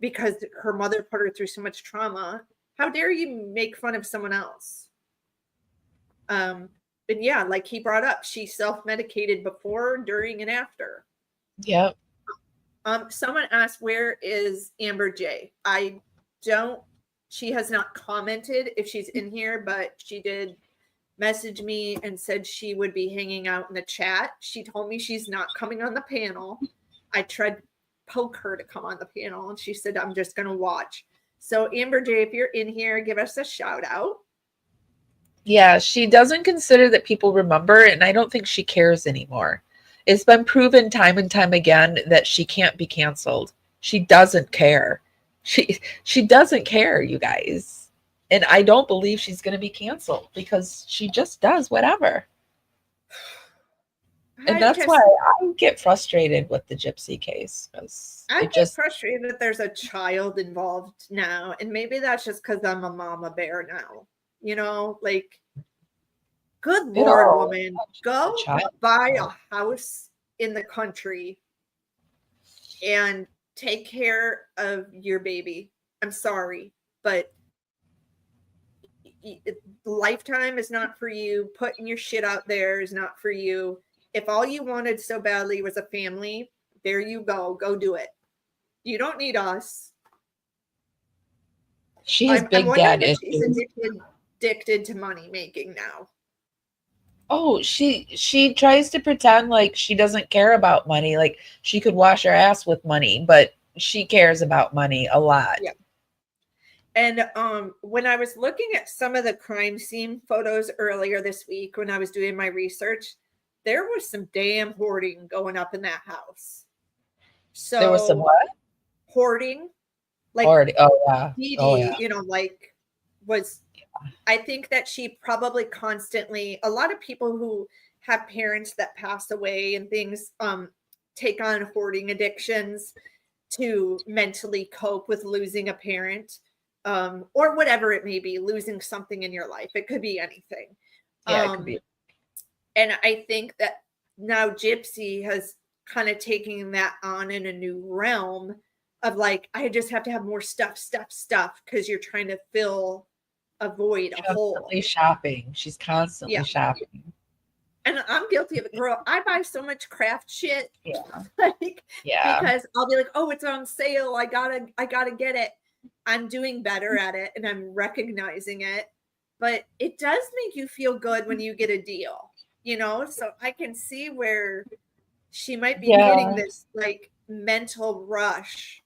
C: because her mother put her through so much trauma, how dare you make fun of someone else? And yeah, like he brought up, she self-medicated before, during, and after.
A: Yep.
C: Someone asked, where is Amber J? She has not commented if she's in here, but she did message me and said she would be hanging out in the chat. She told me she's not coming on the panel. I tried to poke her to come on the panel, and she said, I'm just going to watch. So Amber J, if you're in here, give us a shout out.
A: Yeah, she doesn't consider that people remember, and I don't think she cares anymore. It's been proven time and time again that she can't be canceled. She doesn't care. She doesn't care, you guys. And I don't believe she's going to be canceled because she just does whatever. And that's why I get frustrated with the Gypsy case.
C: I get frustrated that there's a child involved now. And maybe that's just because I'm a mama bear now. You know, like, good Lord, woman, go buy a house in the country and take care of your baby. I'm sorry, but Lifetime is not for you. Putting your shit out there is not for you. If all you wanted so badly was a family, there you go. Go do it. You don't need us.
A: She has big dad issues.
C: She's addicted to money making now.
A: Oh, she tries to pretend like she doesn't care about money. Like she could wash her ass with money, but she cares about money a lot.
C: Yeah. And when I was looking at some of the crime scene photos earlier this week, when I was doing my research, there was some damn hoarding going up in that house. So
A: there was some what?
C: Hoarding. Like
A: hoarding. Oh yeah.
C: Dee Dee,
A: oh yeah.
C: You know, like was. I think that she probably constantly. A lot of people who have parents that pass away and things take on hoarding addictions to mentally cope with losing a parent. Or whatever it may be, losing something in your life. It could be anything.
A: Yeah, it could be.
C: And I think that now Gypsy has kind of taken that on in a new realm of like, I just have to have more stuff, because you're trying to fill a void, a hole.
A: Constantly shopping. She's constantly shopping.
C: And I'm guilty of it, girl. I buy so much craft shit.
A: Yeah.
C: Like,
A: Yeah.
C: because I'll be like, oh, it's on sale. I gotta get it. I'm doing better at it and I'm recognizing it. But it does make you feel good when you get a deal, you know? So I can see where she might be getting this like mental rush.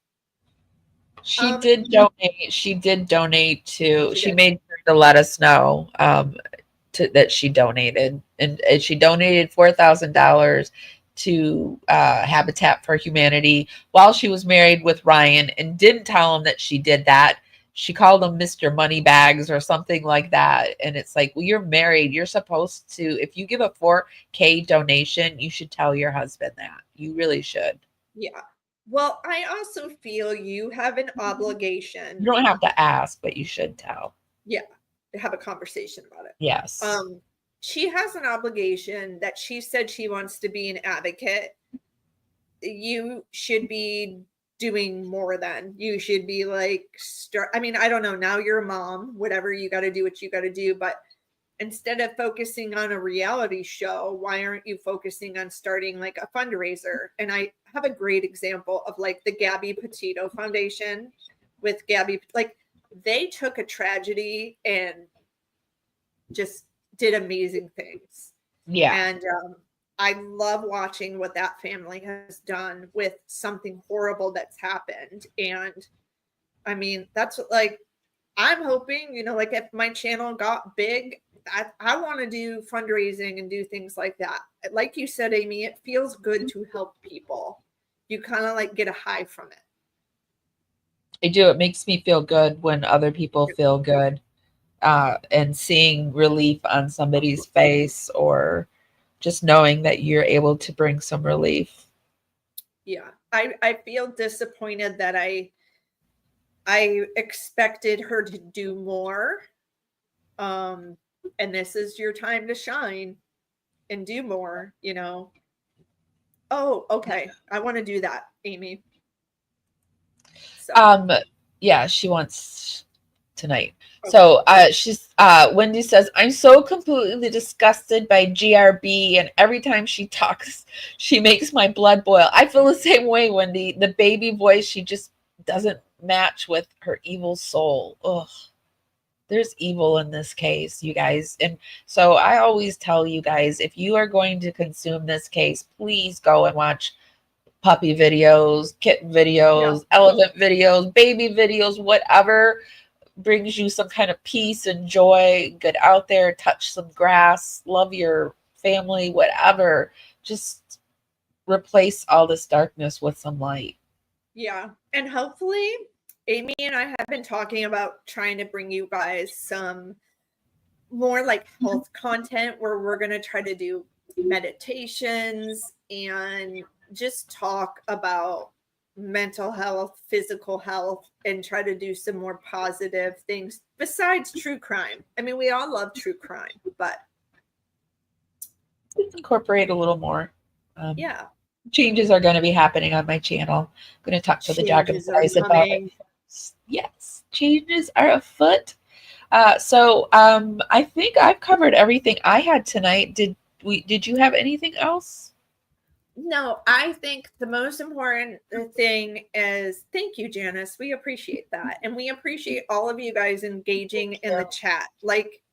A: She did donate. She did donate to, she made sure to let us know that she donated. And she donated $4,000 to Habitat for Humanity while she was married with Ryan, and didn't tell him that she did that. She called him Mr. Moneybags or something like that. And it's like, well, you're married. You're supposed to, if you give a $4K donation, you should tell your husband that. You really should.
C: Yeah. Well, I also feel you have an obligation.
A: You don't have to ask, but you should tell.
C: Yeah. Have a conversation about it.
A: Yes.
C: She has an obligation that she said she wants to be an advocate. You should be doing more than. You should be like, I mean, I don't know. Now you're a mom, whatever, you got to do what you got to do. But instead of focusing on a reality show, why aren't you focusing on starting like a fundraiser? And I have a great example of like the Gabby Petito Foundation with Gabby. Like, they took a tragedy and just did amazing things.
A: Yeah.
C: And I love watching what that family has done with something horrible that's happened. And I mean, that's what, like, I'm hoping, you know, like if my channel got big, I want to do fundraising and do things like that. Like you said, Amy, it feels good to help people. You kind of like get a high from it.
A: I do. It makes me feel good when other people feel good, and seeing relief on somebody's face, or just knowing that you're able to bring some relief.
C: Yeah. I feel disappointed that I expected her to do more. And this is your time to shine and do more, you know. Oh, okay. I want to do that, Amy.
A: So. Yeah, she wants tonight. Okay. So she's Wendy says, I'm so completely disgusted by GRB, and every time she talks, she makes my blood boil. I feel the same way, Wendy. The baby voice, she just doesn't match with her evil soul. Ugh. There's evil in this case, you guys. And so I always tell you guys, if you are going to consume this case, please go and watch puppy videos, kitten videos, elephant videos, baby videos, whatever brings you some kind of peace and joy. Get out there, touch some grass, love your family, whatever. Just replace all this darkness with some light.
C: Yeah. And hopefully Amy and I have been talking about trying to bring you guys some more like health content where we're going to try to do meditations and just talk about mental health, physical health, and try to do some more positive things besides true crime. I mean, we all love true crime, but
A: let's incorporate a little more.
C: Yeah.
A: Changes are going to be happening on my channel. I'm going to talk to the Dragonflies about it. Yes, changes are afoot. So I think I've covered everything I had tonight. Did you have anything else?
C: No, I think the most important thing is thank you, Janice. We appreciate that. And we appreciate all of you guys engaging in the chat. Like,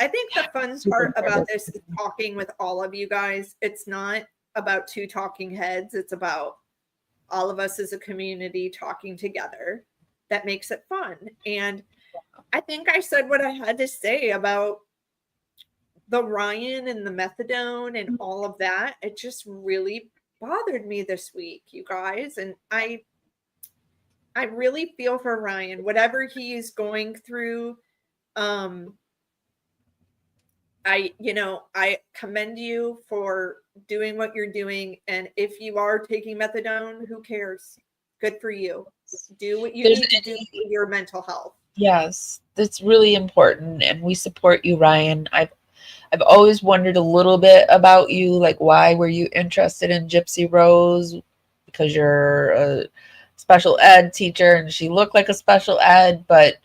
C: I think the fun part about this is talking with all of you guys. It's not about two talking heads. It's about all of us as a community talking together. That makes it fun. And I think I said what I had to say about the Ryan and the methadone and all of that. It just really bothered me this week, you guys. And I really feel for Ryan, whatever he's going through. I commend you for doing what you're doing. And if you are taking methadone, who cares? Good for you. Do what you need to do for your mental health.
A: Yes, that's really important. And we support you, Ryan. I've always wondered a little bit about you. Like, why were you interested in Gypsy Rose? Because you're a special ed teacher and she looked like a special ed, but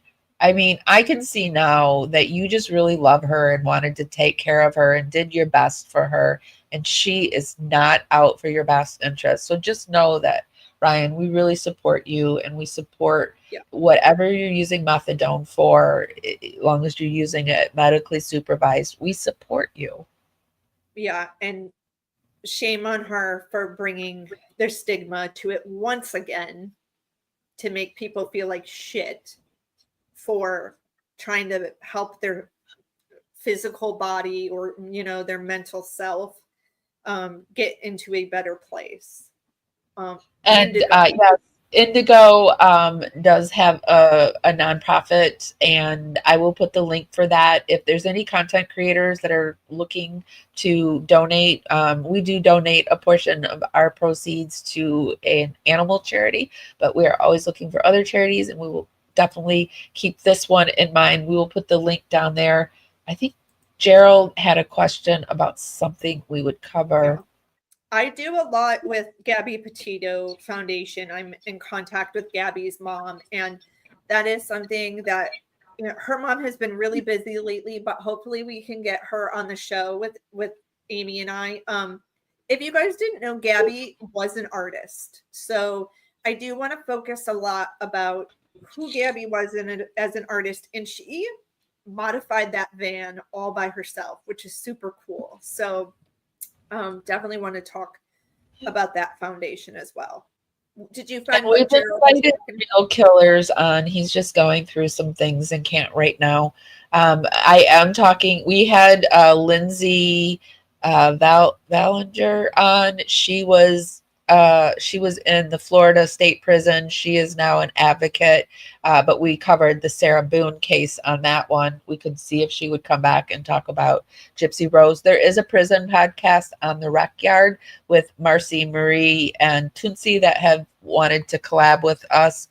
A: I mean, I can see now that you just really love her and wanted to take care of her and did your best for her. And she is not out for your best interest. So just know that, Ryan, we really support you and we support whatever you're using methadone for, as long as you're using it medically supervised. We support you.
C: Yeah. And shame on her for bringing their stigma to it once again to make people feel like shit for trying to help their physical body or, you know, their mental self get into a better place.
A: Indigo does have a nonprofit, and I will put the link for that. If there's any content creators that are looking to donate, we do donate a portion of our proceeds to an animal charity, but we are always looking for other charities, and we will definitely keep this one in mind. We will put the link down there. I think Gerald had a question about something we would cover.
C: Yeah. I do a lot with Gabby Petito Foundation. I'm in contact with Gabby's mom, and that is something that, you know, her mom has been really busy lately, but hopefully we can get her on the show with Amy and I. If you guys didn't know, Gabby was an artist. So I do want to focus a lot about who Gabby was as an artist, and she modified that van all by herself, which is super cool. So definitely want to talk about that foundation as well. Did you find
A: we've invited Real Killers on? He's just going through some things and can't right now. I am talking. We had Lindsay Vallinger on. She was in the Florida State Prison. She is now an advocate, but we covered the Sarah Boone case on that one. We could see if she would come back and talk about Gypsy Rose. There is a prison podcast on the Rec Yard with Marcy, Marie, and Tunsi that have wanted to collab with us.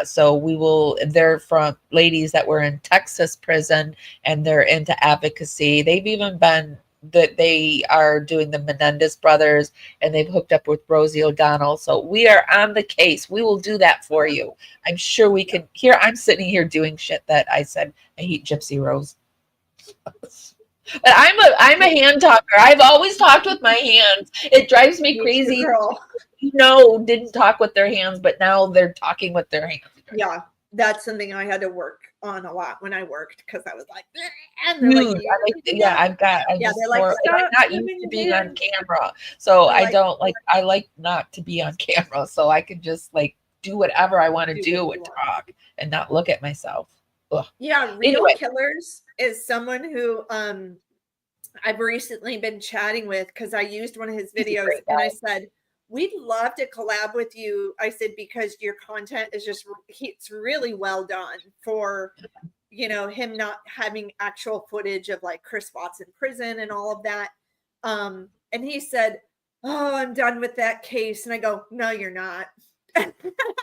A: So we will, they're from ladies that were in Texas prison and they're into advocacy. They've even been that they are doing the Menendez brothers and they've hooked up with Rosie O'Donnell. So we are on the case. We will do that for you. I'm sure we can. Here, I'm sitting here doing shit that I said I hate Gypsy Rose. But I'm a hand talker. I've always talked with my hands. It drives me crazy. Didn't talk with their hands, but now they're talking with their hands.
C: Yeah, that's something I had to work on a lot when I worked because I was like,
A: I'm not used to being on camera, so I like not to be on camera, so I can just like do whatever I want to do and talk and not look at myself. Ugh.
C: Yeah, Real Killers is someone who I've recently been chatting with because I used one of his videos and I said, we'd love to collab with you. I said, because your content is just, it's really well done for, you know, him not having actual footage of like Chris Watson prison and all of that. And he said, oh, I'm done with that case. And I go, no, you're not. I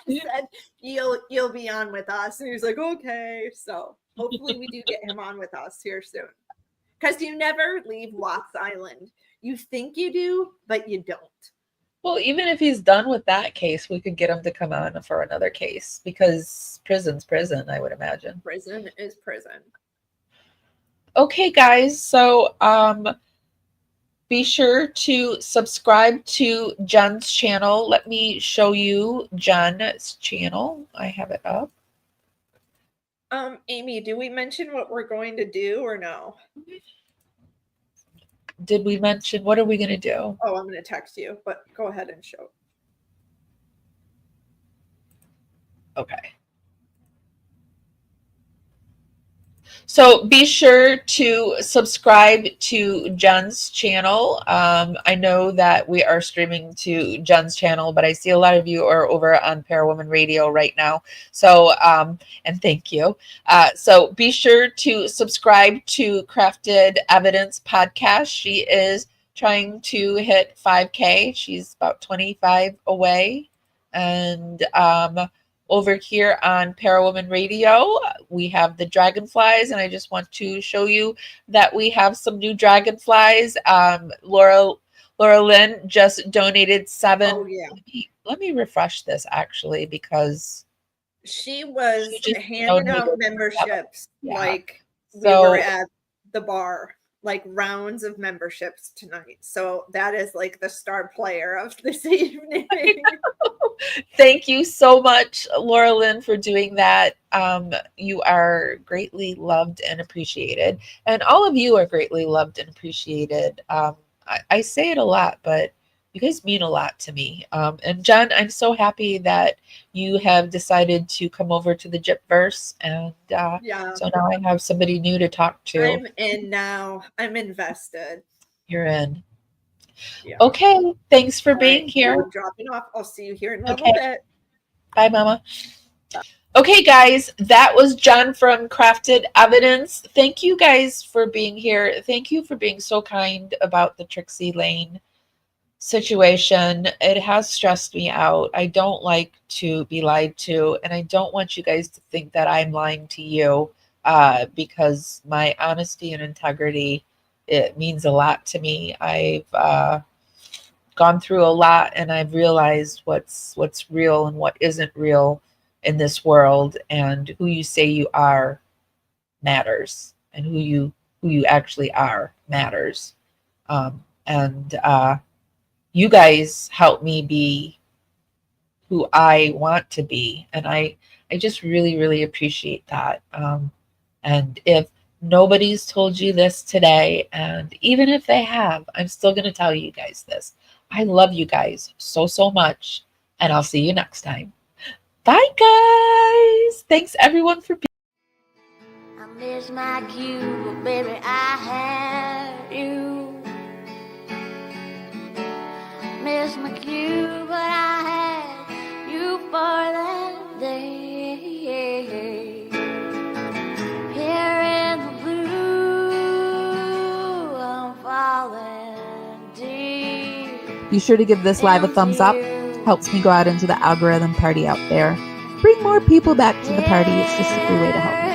C: said, you'll be on with us. And he was like, okay. So hopefully we do get him on with us here soon. Because you never leave Watts Island. You think you do, but you don't.
A: Well, even if he's done with that case, we could get him to come on for another case because prison's prison, I would imagine.
C: Prison is prison.
A: Okay, guys. So be sure to subscribe to Jen's channel. Let me show you Jen's channel. I have it up.
C: Amy, do we mention what we're going to do or no?
A: Did we mention what are we going to do?
C: Oh, I'm going to text you, but go ahead and show.
A: Okay. So be sure to subscribe to Jen's channel. I know that we are streaming to Jen's channel, but I see a lot of you are over on Parawomenradio right now. So, and thank you. So be sure to subscribe to Crafted Evidence Podcast. She is trying to hit 5K. She's about 25 away. And, over here on Parawomenradio, we have the Dragonflies, and I just want to show you that we have some new Dragonflies. Laura Laura Lynn just donated 7.
C: Oh yeah.
A: Let me refresh this actually, because
C: she was
A: just
C: handing
A: donated
C: out memberships
A: Yeah.
C: like we
A: So-
C: were at the bar, like rounds of memberships tonight. So that is like the star player of this evening.
A: Thank you so much, Laura Lynn, for doing that. You are greatly loved and appreciated. And all of you are greatly loved and appreciated. I say it a lot, but you guys mean a lot to me. And John, I'm so happy that you have decided to come over to the Gypverse. And
C: Yeah.
A: so now I have somebody new to talk to.
C: I'm in now. I'm invested.
A: You're in.
C: Yeah.
A: Okay. Thanks for
C: All
A: being
C: right,
A: here.
C: I'm dropping off. I'll see you here in a little
A: Okay.
C: bit.
A: Bye, Mama. Okay, guys, that was John from Crafted Evidence. Thank you guys for being here. Thank you for being so kind about the Trixie Layne situation. It has stressed me out. I don't like to be lied to, and I don't want you guys to think that I'm lying to you, because my honesty and integrity, it means a lot to me. I've gone through a lot, and I've realized what's real and what isn't real in this world, and who you say you are matters, and who you actually are matters. And you guys help me be who I want to be, and I just really appreciate that. And if nobody's told you this today, and even if they have, I'm still going to tell you guys this. I love you guys so much, and I'll see you next time. Bye, guys. Thanks, everyone, for being.
L: I miss my cue, baby, I had you. Miss my cue, but I had you for that day. Here in the blue, I'm falling deep.
M: Be sure to give this live a thumbs up. Helps me go out into the algorithm party out there. Bring more people back to the party. It's just a free way to help me.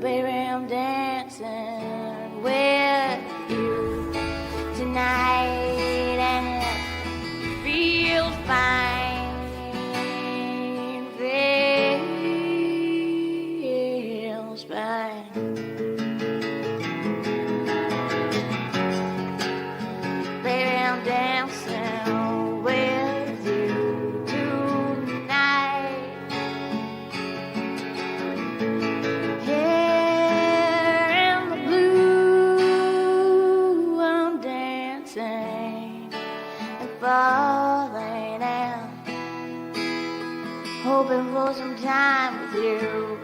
L: Baby, I'm dancing with you tonight, and it feels fine. Feels fine. Baby, I'm dancing with you tonight. Here in the blue, I'm dancing and falling out, hoping for some time with you.